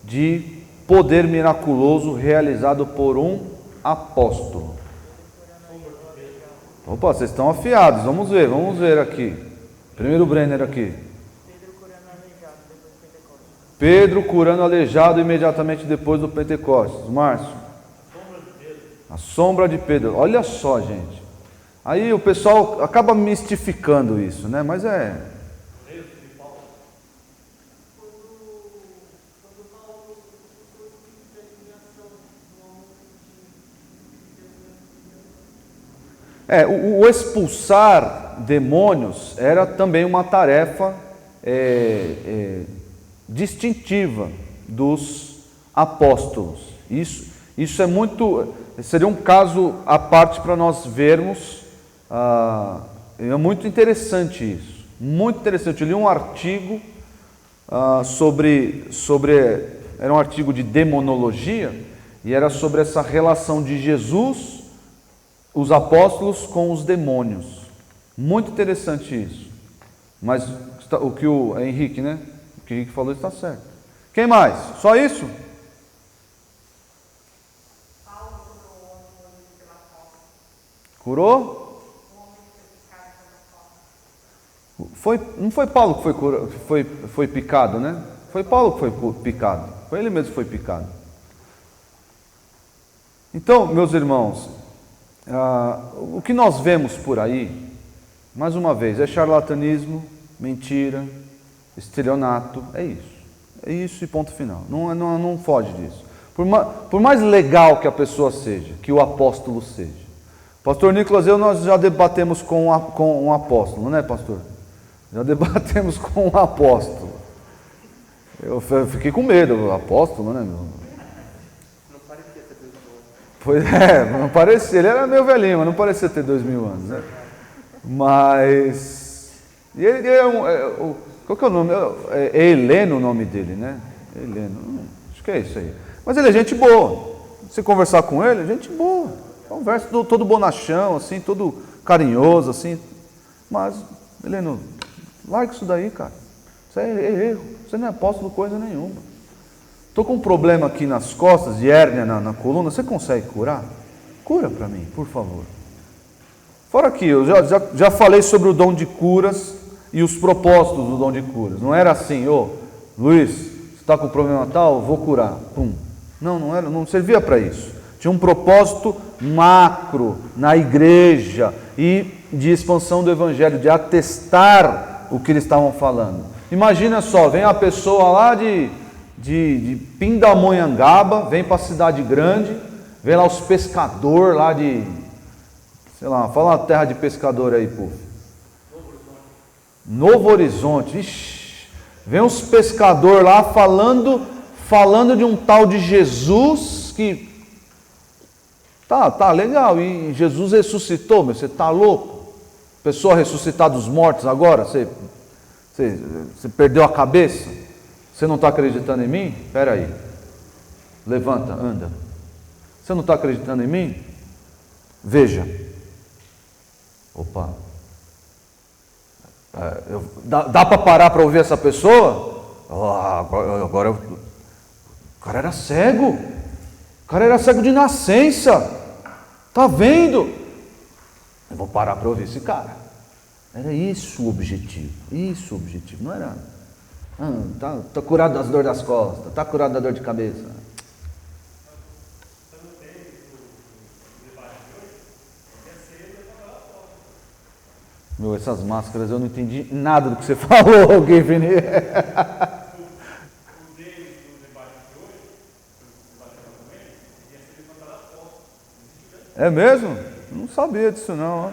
de poder miraculoso realizado por um apóstolo? Opa, vocês estão afiados, vamos ver aqui. Primeiro Brenner aqui. Pedro curando aleijado imediatamente depois do Pentecostes. Márcio. A sombra de Pedro. Olha só, gente. Aí o pessoal acaba mistificando isso, né? Mas o expulsar demônios era também uma tarefa distintiva dos apóstolos. Isso seria um caso à parte para nós vermos. É muito interessante isso, muito interessante. Eu li um artigo era um artigo de demonologia, e era sobre essa relação de Jesus, os apóstolos, com os demônios. Muito interessante isso. Mas o que o Henrique, né? O que o Henrique falou está certo. Quem mais? Só isso? Curou? Não foi Paulo que foi picado, né? Foi Paulo que foi picado. Foi ele mesmo que foi picado. Então, meus irmãos, o que nós vemos por aí, mais uma vez, é charlatanismo, mentira, estelionato, é isso. É isso e ponto final. Não foge disso. Por mais legal que a pessoa seja, que o apóstolo seja. Pastor Nicolas, nós já debatemos com um apóstolo, não é, pastor? Já debatemos com um apóstolo. Eu fiquei com medo, o apóstolo, né? Não parecia ter 2 mil anos. Pois é, não parecia, ele era meio velhinho, mas não parecia ter 2000 anos, né? Mas, e ele qual que é o nome? É Heleno o nome dele, né? Heleno, acho que é isso aí. Mas ele é gente boa, se conversar com ele, é gente boa, conversa todo bonachão, assim, todo carinhoso, assim, mas, Heleno, larga isso daí, cara, isso é erro, você não é apóstolo coisa nenhuma. Estou com um problema aqui nas costas, de hérnia na coluna, você consegue curar? Cura para mim, por favor. Fora que eu já falei sobre o dom de curas e os propósitos do dom de curas. Não era assim, Luiz, você está com problema tal, vou curar. Pum. Não servia para isso. Tinha um propósito macro na igreja e de expansão do evangelho, de atestar o que eles estavam falando. Imagina só, vem a pessoa lá de Pindamonhangaba, vem para a cidade grande, vem lá os pescadores lá de, sei lá, fala uma terra de pescador aí, pô. Novo Horizonte. Ixi, vem os pescadores lá falando de um tal de Jesus que tá legal, e Jesus ressuscitou, mas você tá louco? Pessoa ressuscitar dos mortos agora, você perdeu a cabeça? Você não está acreditando em mim? Espera aí, levanta, anda. Você não está acreditando em mim? Veja. Opa, dá para parar para ouvir essa pessoa? Agora o cara era cego. O cara era cego de nascença. Tá vendo? Eu vou parar para ouvir esse cara. Era isso o objetivo. Isso o objetivo. Não era. Tá curado das dores das costas. Tá curado da dor de cabeça. Meu, essas máscaras eu não entendi nada do que você falou, Givni. É mesmo? Não sabia disso não.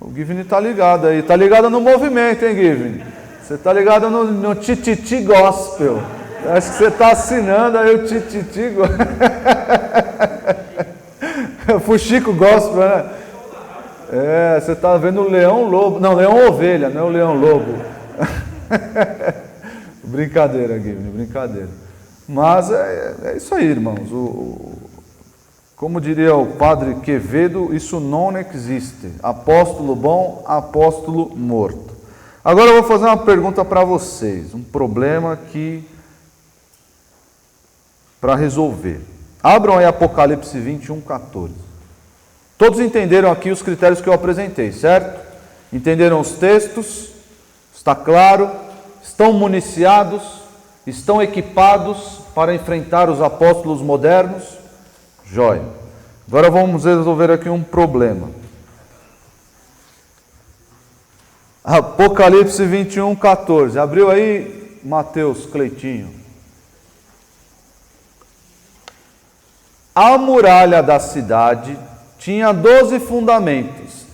O Givni está ligado aí. Está ligado no movimento, hein, Givni? Você está ligado no Tititi Gospel. Acho que você está assinando aí o Tititi Gospel. Fuxico Gospel, né? Você está vendo o Leão Lobo. Não, Leão Ovelha, não é o Leão Lobo. Brincadeira, Givni, brincadeira. Mas é isso aí, irmãos. Como diria o padre Quevedo, isso não existe. Apóstolo bom, apóstolo morto. Agora eu vou fazer uma pergunta para vocês. Um problema aqui para resolver. Abram aí Apocalipse 21, 14. Todos entenderam aqui os critérios que eu apresentei, certo? Entenderam os textos? Está claro? Estão municiados? Estão equipados para enfrentar os apóstolos modernos? Jóia. Agora vamos resolver aqui um problema. Apocalipse 21, 14. Abriu aí, Mateus, Cleitinho. A muralha da cidade tinha 12 fundamentos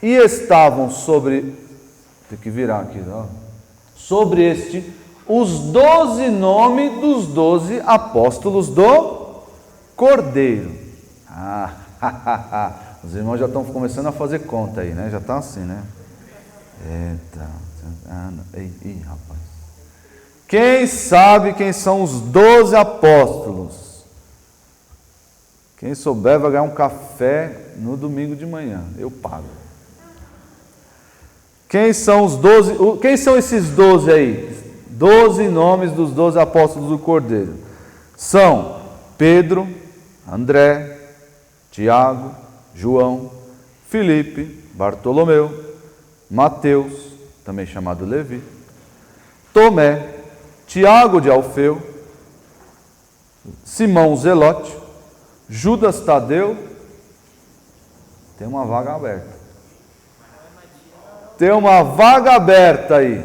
e estavam sobre, tem que virar aqui, ó, sobre os 12 nomes dos 12 apóstolos do Cordeiro. Os irmãos já estão começando a fazer conta aí, né? Já estão assim, né? Eita, rapaz. Quem sabe quem são os 12 apóstolos? Quem souber vai ganhar um café no domingo de manhã. Eu pago. Quem são os 12? Quem são esses 12 aí? 12 nomes dos 12 apóstolos do Cordeiro. São Pedro, André, Tiago, João, Filipe, Bartolomeu, Mateus, também chamado Levi, Tomé, Tiago de Alfeu, Simão Zelote, Judas Tadeu, tem uma vaga aberta. Tem uma vaga aberta aí.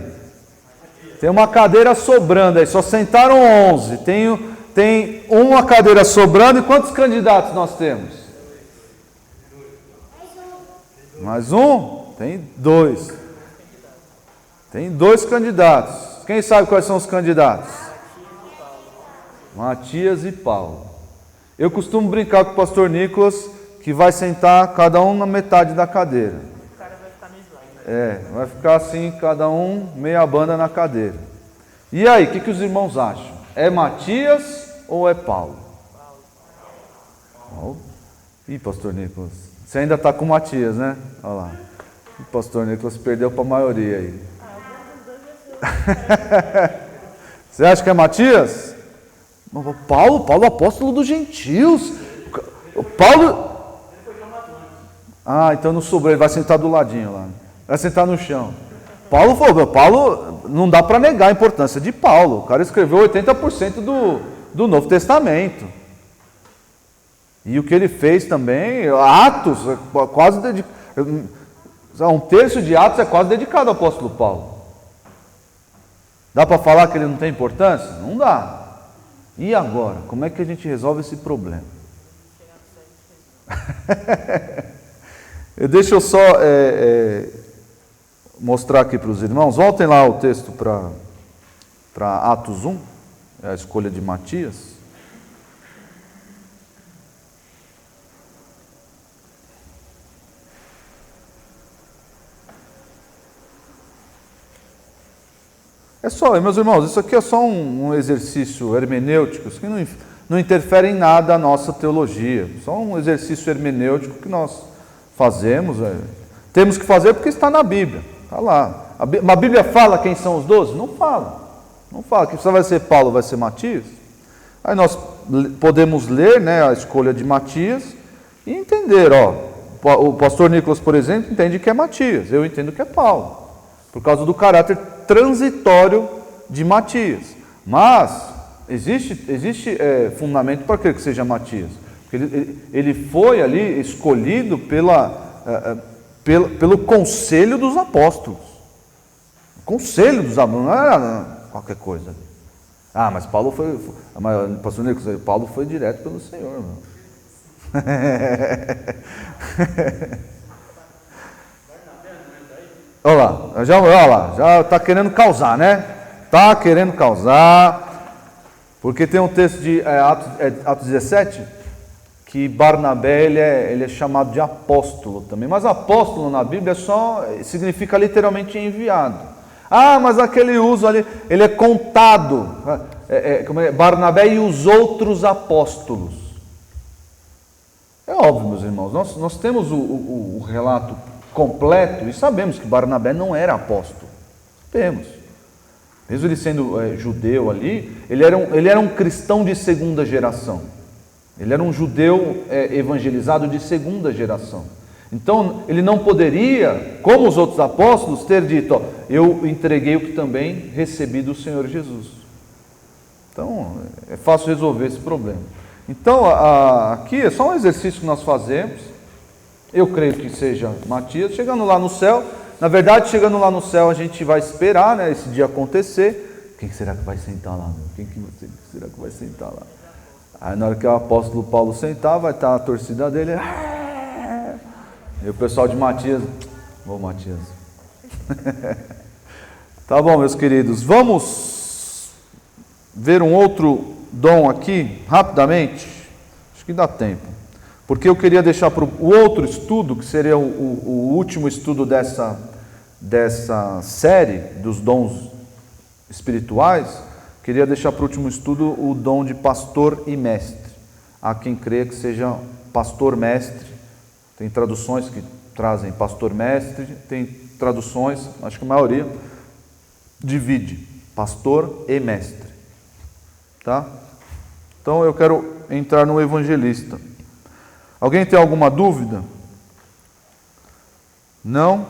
Tem uma cadeira sobrando aí, só sentaram 11. Tem uma cadeira sobrando, e quantos candidatos nós temos? Mais um? Tem 2. Tem 2 candidatos. Quem sabe quais são os candidatos? Matias e Paulo. Eu costumo brincar com o pastor Nicolas que vai sentar cada um na metade da cadeira. O cara vai ficar no slide. Vai ficar assim, cada um meia banda na cadeira. E aí, o que os irmãos acham? É Matias ou é Paulo? Ih, pastor Nicolas, você ainda está com Matias, né? Olha lá. O pastor Nicolas perdeu para a maioria aí. Você acha que é Matias? Paulo, apóstolo dos gentios. Paulo. Então não sobrou, ele vai sentar do ladinho lá. Vai sentar no chão. Paulo, não dá para negar a importância de Paulo. O cara escreveu 80% do Novo Testamento. E o que ele fez também, Atos, quase dedicado. 1/3 de Atos é quase dedicado ao apóstolo Paulo. Dá para falar que ele não tem importância? Não dá. E agora? Como é que a gente resolve esse problema? Deixa eu só mostrar aqui para os irmãos. Voltem lá o texto para Atos 1, a escolha de Matias. Meus irmãos, isso aqui é só um exercício hermenêutico, isso aqui não interfere em nada a nossa teologia, só um exercício hermenêutico que nós fazemos, temos que fazer porque está na Bíblia, está lá. A Bíblia fala quem são os 12? Não fala que você vai ser Paulo, vai ser Matias. Aí nós podemos ler, né, a escolha de Matias e entender, o pastor Nicolas, por exemplo, entende que é Matias, eu entendo que é Paulo, por causa do caráter transitório de Matias. Mas existe fundamento para crer que seja Matias, porque ele foi ali escolhido pelo conselho dos apóstolos. O conselho dos apóstolos, não era qualquer coisa. Mas Paulo foi, pastor Nicolas, Paulo foi direto pelo Senhor, irmão. Olha lá, já está querendo causar, né? Está querendo causar, porque tem um texto de Atos 17, que Barnabé ele é chamado de apóstolo também, mas apóstolo na Bíblia significa literalmente enviado. Mas aquele uso ali, ele é contado, Barnabé e os outros apóstolos. É óbvio, meus irmãos, nós temos o relato completo e sabemos que Barnabé não era apóstolo. Temos. Mesmo ele sendo judeu ali, ele era um cristão de segunda geração. Ele era um judeu evangelizado de segunda geração. Então, ele não poderia, como os outros apóstolos, ter dito, eu entreguei o que também recebi do Senhor Jesus. Então, é fácil resolver esse problema. Então, aqui é só um exercício que nós fazemos. Eu creio que seja Matias. Chegando lá no céu, na verdade, chegando lá no céu, a gente vai esperar, né, esse dia acontecer. Quem será que vai sentar lá? Quem será que vai sentar lá? Aí na hora que o apóstolo Paulo sentar, vai estar a torcida dele. E o pessoal de Matias, Matias. Tá bom, meus queridos, vamos ver um outro dom aqui, rapidamente. Acho que dá tempo. Porque eu queria deixar para o outro estudo, que seria o último estudo dessa série dos dons espirituais, queria deixar para o último estudo o dom de pastor e mestre. Há quem crê que seja pastor-mestre. Tem traduções que trazem pastor-mestre, tem traduções, acho que a maioria, divide pastor e mestre. Tá? Então eu quero entrar no evangelista. Alguém tem alguma dúvida? Não?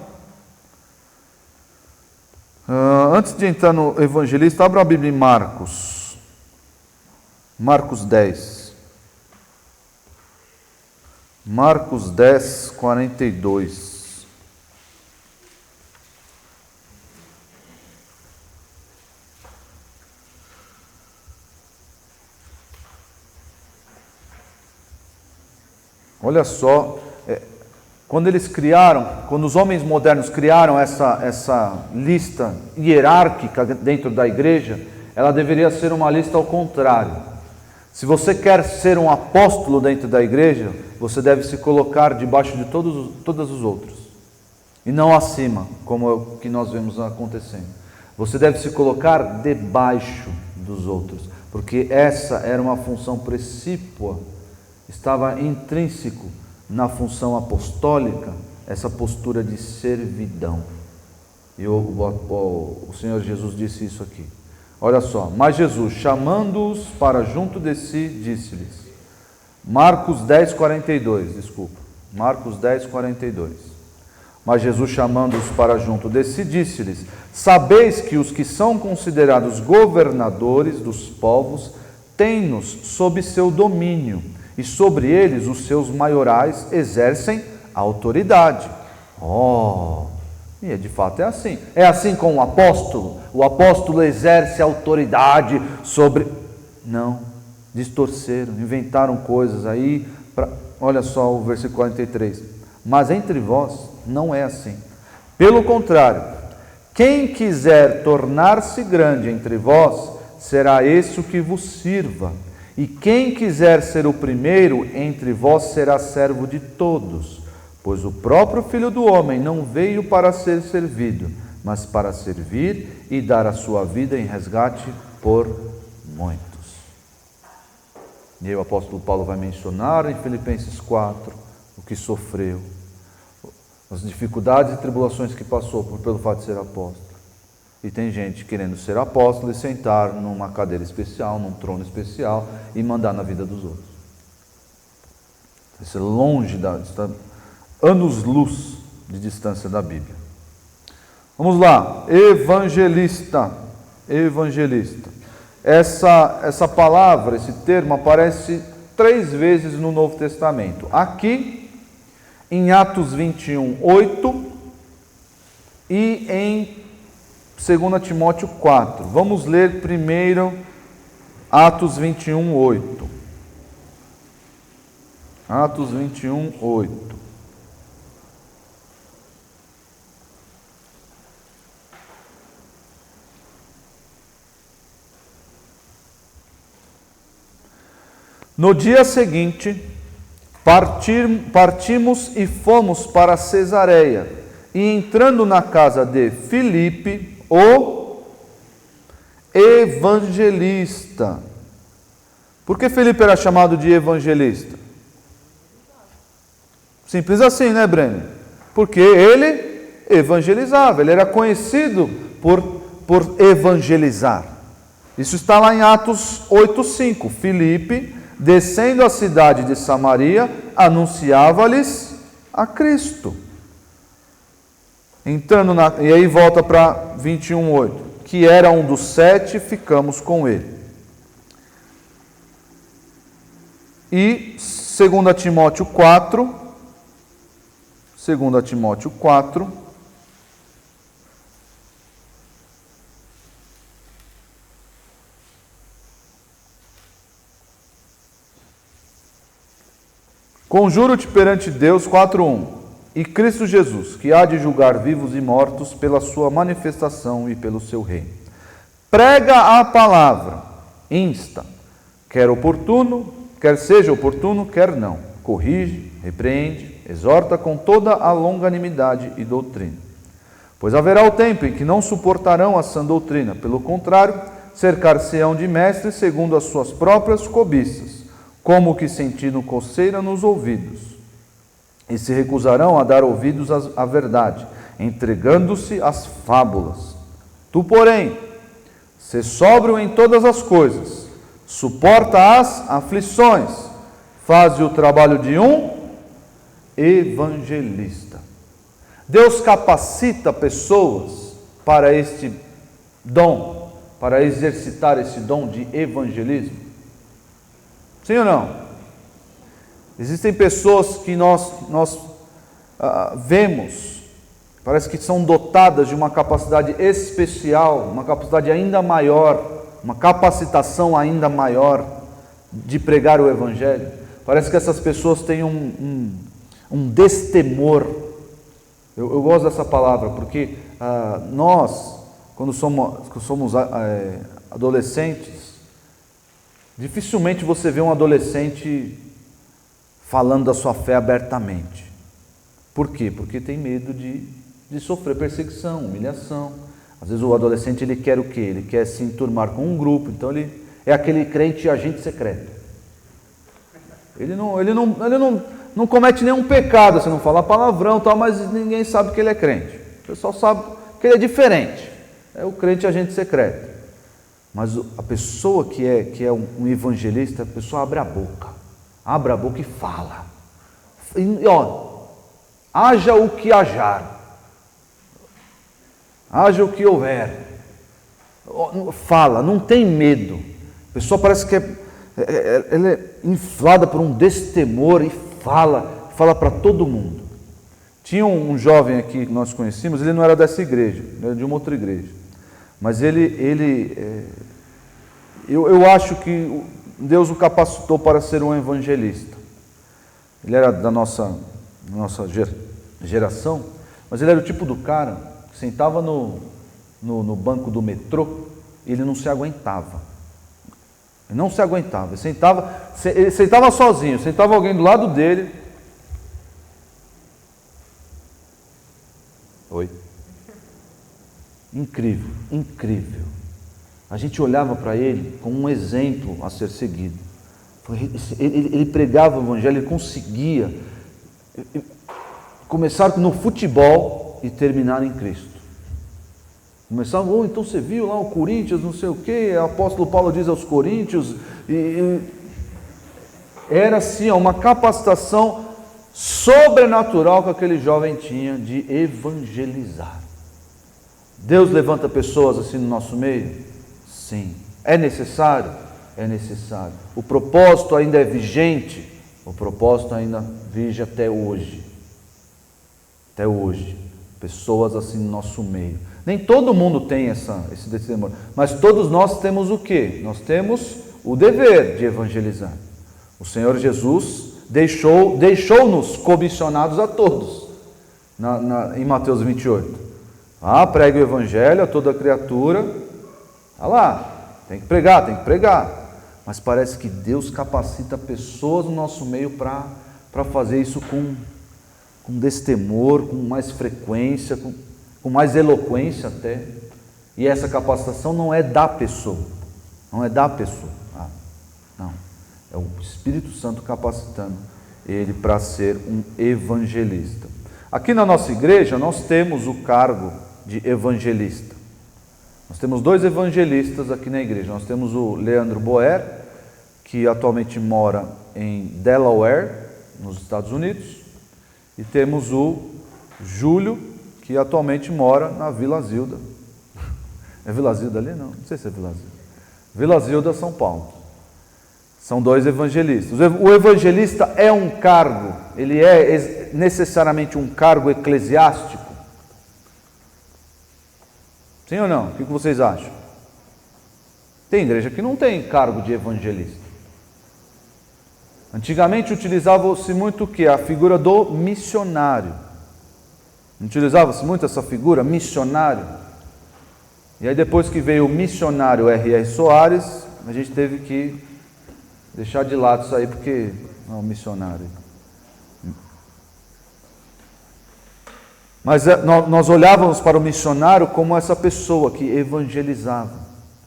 Antes de entrar no evangelista, abra a Bíblia em Marcos. Marcos 10. Marcos 10, 42. Olha só, quando os homens modernos criaram essa lista hierárquica dentro da igreja, ela deveria ser uma lista ao contrário. Se você quer ser um apóstolo dentro da igreja, você deve se colocar debaixo de todos os outros, e não acima, como é o que nós vemos acontecendo. Você deve se colocar debaixo dos outros, porque essa era uma função precípua, estava intrínseco na função apostólica, essa postura de servidão. E o Senhor Jesus disse isso aqui. Olha só, mas Jesus, chamando-os para junto de si, disse-lhes, Marcos 10, 42, desculpa, Marcos 10, 42. Mas Jesus, chamando-os para junto de si, disse-lhes, sabeis que os que são considerados governadores dos povos têm-nos sob seu domínio, e sobre eles os seus maiorais exercem autoridade. E de fato é assim. É assim com o apóstolo. O apóstolo exerce autoridade sobre... Não, distorceram, inventaram coisas aí. Olha só o versículo 43. Mas entre vós não é assim. Pelo contrário, quem quiser tornar-se grande entre vós, será esse o que vos sirva. E quem quiser ser o primeiro entre vós será servo de todos, pois o próprio Filho do Homem não veio para ser servido, mas para servir e dar a sua vida em resgate por muitos. E aí o apóstolo Paulo vai mencionar em Filipenses 4 o que sofreu, as dificuldades e tribulações que passou pelo fato de ser apóstolo. E tem gente querendo ser apóstolo e sentar numa cadeira especial, num trono especial e mandar na vida dos outros. Isso é longe, está anos-luz de distância da Bíblia. Vamos lá, evangelista. Essa palavra, esse termo aparece 3 vezes no Novo Testamento. Aqui, em Atos 21, 8 e em 2 Timóteo 4. Vamos ler primeiro Atos 21, 8. Atos 21, 8. No dia seguinte, partimos e fomos para Cesareia, e entrando na casa de Filipe, o evangelista. Por que Filipe era chamado de evangelista? Simples assim, né, Breno? Porque ele evangelizava, ele era conhecido por evangelizar. Isso está lá em Atos 8:5. Filipe, descendo a cidade de Samaria, anunciava-lhes a Cristo. E aí volta para 21:8, que era um dos 7, ficamos com ele. E 2 Timóteo 4, conjuro-te perante Deus, 4:1, e Cristo Jesus, que há de julgar vivos e mortos pela sua manifestação e pelo seu reino. Prega a palavra, insta, quer seja oportuno, quer não. Corrige, repreende, exorta com toda a longanimidade e doutrina. Pois haverá o tempo em que não suportarão a sã doutrina, pelo contrário, cercar-se-ão de mestres segundo as suas próprias cobiças, como que sentindo coceira nos ouvidos, e se recusarão a dar ouvidos à verdade, entregando-se às fábulas. Tu, porém, sê sóbrio em todas as coisas, suporta as aflições, faze o trabalho de um evangelista. Deus capacita pessoas para este dom, para exercitar esse dom de evangelismo. Sim ou não? Existem pessoas que nós vemos, parece que são dotadas de uma capacidade especial, uma capacidade ainda maior, uma capacitação ainda maior de pregar o Evangelho. Parece que essas pessoas têm um destemor. Eu gosto dessa palavra, porque nós, quando somos adolescentes, dificilmente você vê um adolescente falando da sua fé abertamente. Por quê? Porque tem medo de sofrer perseguição, humilhação. Às vezes o adolescente ele quer o quê? Ele quer se enturmar com um grupo, então ele é aquele crente agente secreto. Ele não comete nenhum pecado, você não fala palavrão, tal, mas ninguém sabe que ele é crente. O pessoal sabe que ele é diferente. É o crente agente secreto. Mas a pessoa que é um evangelista, a pessoa abre a boca e fala. E, haja o que hajar, haja o que houver. Fala, não tem medo. A pessoa parece que ela é inflada por um destemor e fala para todo mundo. Tinha um jovem aqui que nós conhecíamos, ele não era dessa igreja, ele era de uma outra igreja. Mas eu acho que Deus o capacitou para ser um evangelista. Ele era da nossa geração, mas ele era o tipo do cara que sentava no banco do metrô e ele não se aguentava. Ele não se aguentava. Ele sentava sozinho, sentava alguém do lado dele. Oi. Incrível, incrível. A gente olhava para ele como um exemplo a ser seguido. Ele pregava o evangelho, ele conseguia começar no futebol e terminar em Cristo. Começava, então você viu lá o Corinthians, não sei o quê, o apóstolo Paulo diz aos Coríntios, era assim, uma capacitação sobrenatural que aquele jovem tinha de evangelizar. Deus levanta pessoas assim no nosso meio? Sim. É necessário? É necessário. O propósito ainda é vigente? O propósito ainda vige até hoje. Até hoje. Pessoas assim no nosso meio. Nem todo mundo tem esse testemunho, mas todos nós temos o quê? Nós temos o dever de evangelizar. O Senhor Jesus deixou-nos comissionados a todos, em Mateus 28. Pregue o evangelho a toda criatura. Tem que pregar. Mas parece que Deus capacita pessoas no nosso meio para fazer isso com destemor, com mais frequência, com mais eloquência até. E essa capacitação não é da pessoa. Não. É o Espírito Santo capacitando ele para ser um evangelista. Aqui na nossa igreja nós temos o cargo de evangelista. Nós temos 2 evangelistas aqui na igreja. Nós temos o Leandro Boer, que atualmente mora em Delaware, nos Estados Unidos, e temos o Júlio, que atualmente mora na Vila Zilda. É Vila Zilda ali? Não sei se é Vila Zilda. Vila Zilda, São Paulo. São 2 evangelistas. O evangelista é um cargo, ele é necessariamente um cargo eclesiástico? Sim ou não? O que vocês acham? Tem igreja que não tem cargo de evangelista. Antigamente utilizava-se muito o quê? A figura do missionário. Não utilizava-se muito essa figura, missionário? E aí depois que veio o missionário R.R. Soares, a gente teve que deixar de lado isso aí, porque não é um missionário. Mas nós olhávamos para o missionário como essa pessoa que evangelizava.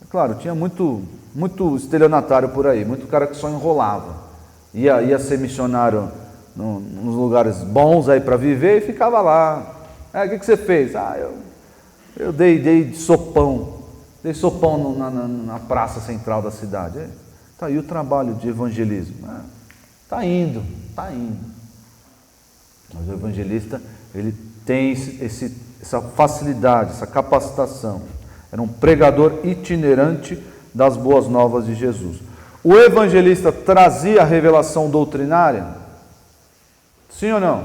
É claro, tinha muito estelionatário por aí, muito cara que só enrolava. Ia ser missionário nos lugares bons aí para viver e ficava lá. O que você fez? Eu dei sopão. Dei sopão na praça central da cidade. Está aí o trabalho de evangelismo. Está indo. Mas o evangelista, ele tem essa facilidade, essa capacitação. Era um pregador itinerante das boas novas de Jesus. O evangelista trazia a revelação doutrinária? Sim ou não?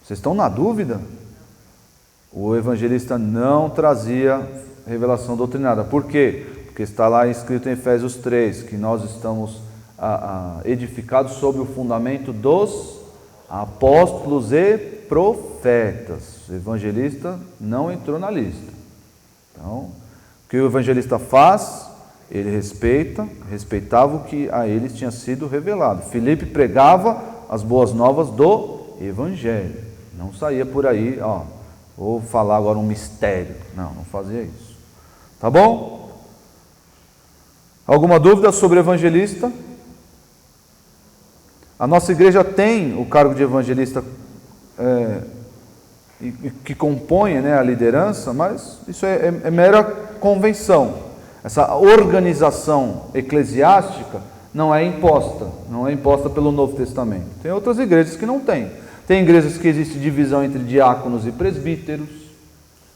Vocês estão na dúvida? O evangelista não trazia revelação doutrinária. Por quê? Porque está lá escrito em Efésios 3, que nós estamos edificados sobre o fundamento dos apóstolos e profetas. O evangelista não entrou na lista. Então, o que o evangelista faz? Ele respeitava o que a eles tinha sido revelado. Filipe pregava as boas novas do evangelho. Não saía por aí, vou falar agora um mistério. Não fazia isso. Tá bom? Alguma dúvida sobre o evangelista? A nossa igreja tem o cargo de evangelista que compõe, né, a liderança, mas isso é mera convenção. Essa organização eclesiástica não é imposta pelo Novo Testamento. Tem outras igrejas que não têm. Tem igrejas que existe divisão entre diáconos e presbíteros.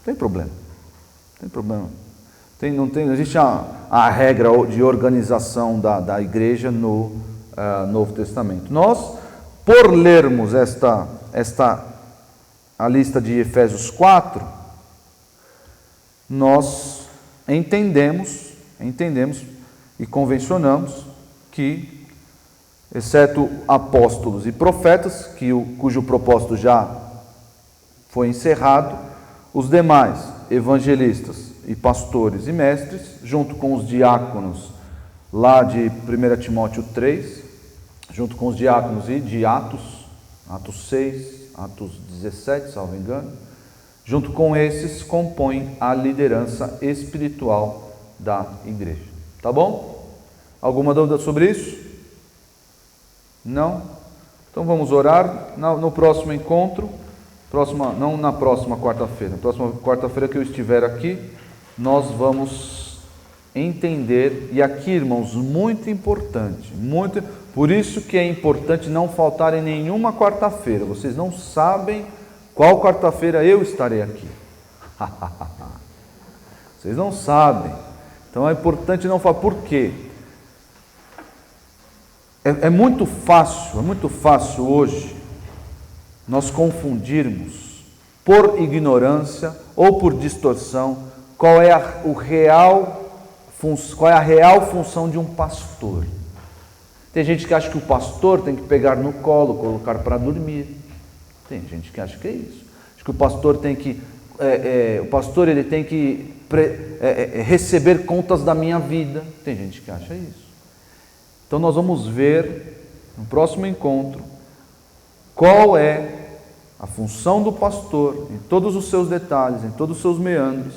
Tem problema. Não existe a regra de organização da igreja no Novo Testamento. Nós, por lermos a lista de Efésios 4, nós entendemos e convencionamos que, exceto apóstolos e profetas, cujo propósito já foi encerrado, os demais evangelistas e pastores e mestres, junto com os diáconos lá de 1 Timóteo 3, junto com os diáconos e de Atos 6, Atos 17, salvo engano, junto com esses compõem a liderança espiritual da igreja. Tá bom? Alguma dúvida sobre isso? Não? Então vamos orar no próximo encontro, não na próxima quarta-feira, na próxima quarta-feira que eu estiver aqui, nós vamos entender, e aqui, irmãos, muito importante, por isso que é importante não faltar em nenhuma quarta-feira. Vocês não sabem qual quarta-feira eu estarei aqui. Vocês não sabem. Então é importante não falar. Por quê? É muito fácil hoje nós confundirmos por ignorância ou por distorção qual é a real função de um pastor. Tem gente que acha que o pastor tem que pegar no colo, colocar para dormir. Tem gente que acha que é isso. Acho que o pastor tem que receber contas da minha vida. Tem gente que acha isso. Então nós vamos ver no próximo encontro qual é a função do pastor, em todos os seus detalhes, em todos os seus meandros,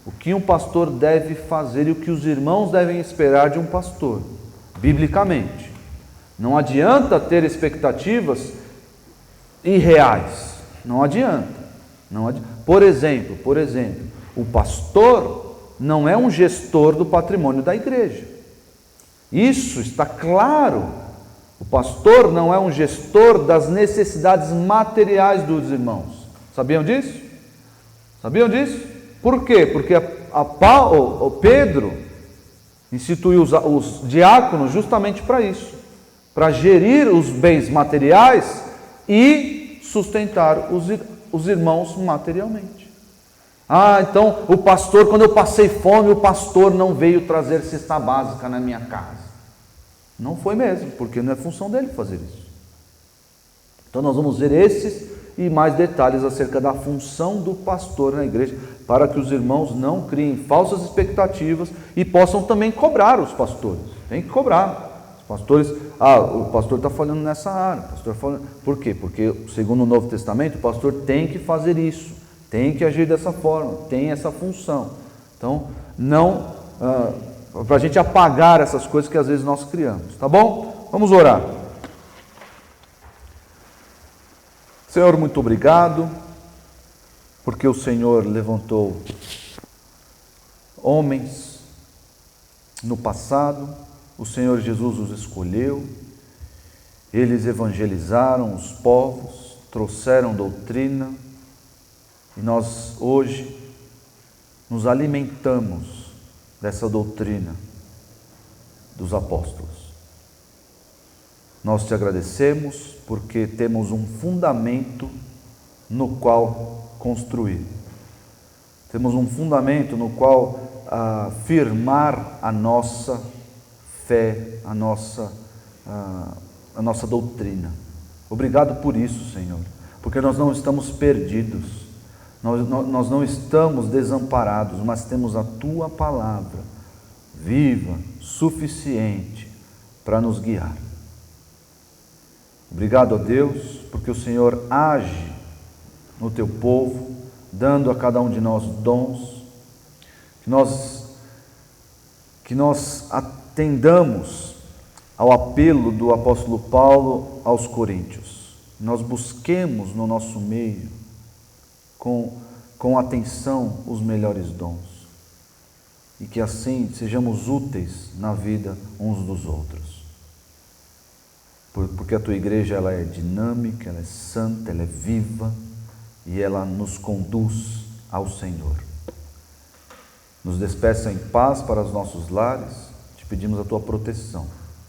o que um pastor deve fazer e o que os irmãos devem esperar de um pastor, biblicamente. Não adianta ter expectativas irreais. Não adianta. Por exemplo, o pastor não é um gestor do patrimônio da igreja. Isso está claro. O pastor não é um gestor das necessidades materiais dos irmãos. Sabiam disso? Por quê? Porque o Pedro instituiu os diáconos justamente para isso, para gerir os bens materiais e sustentar os irmãos materialmente. Então o pastor, quando eu passei fome, o pastor não veio trazer cesta básica na minha casa. Não foi mesmo, porque não é função dele fazer isso. Então nós vamos ver esses e mais detalhes acerca da função do pastor na igreja, para que os irmãos não criem falsas expectativas e possam também cobrar os pastores. Tem que cobrar. Os pastores, o pastor está falando nessa área. Por quê? Porque, segundo o Novo Testamento, o pastor tem que fazer isso, tem que agir dessa forma, tem essa função. Então, para a gente apagar essas coisas que às vezes nós criamos. Tá bom? Vamos orar. Senhor, muito obrigado, porque o Senhor levantou homens no passado, o Senhor Jesus os escolheu, eles evangelizaram os povos, trouxeram doutrina, e nós hoje nos alimentamos dessa doutrina dos apóstolos. Nós te agradecemos porque temos um fundamento no qual construir. Temos um fundamento no qual firmar a nossa fé, a nossa doutrina. Obrigado por isso, Senhor, porque nós não estamos perdidos, nós não estamos desamparados, mas temos a Tua palavra viva, suficiente para nos guiar. Obrigado a Deus, porque o Senhor age no Teu povo, dando a cada um de nós dons, que nós atendamos ao apelo do apóstolo Paulo aos Coríntios. Nós busquemos no nosso meio, com atenção, os melhores dons, e que assim sejamos úteis na vida uns dos outros. Porque a Tua igreja, ela é dinâmica, ela é santa, ela é viva, e ela nos conduz ao Senhor. Nos despeça em paz para os nossos lares, te pedimos a Tua proteção.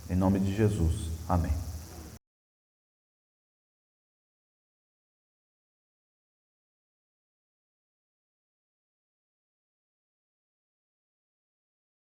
Em nome de Jesus. Amém.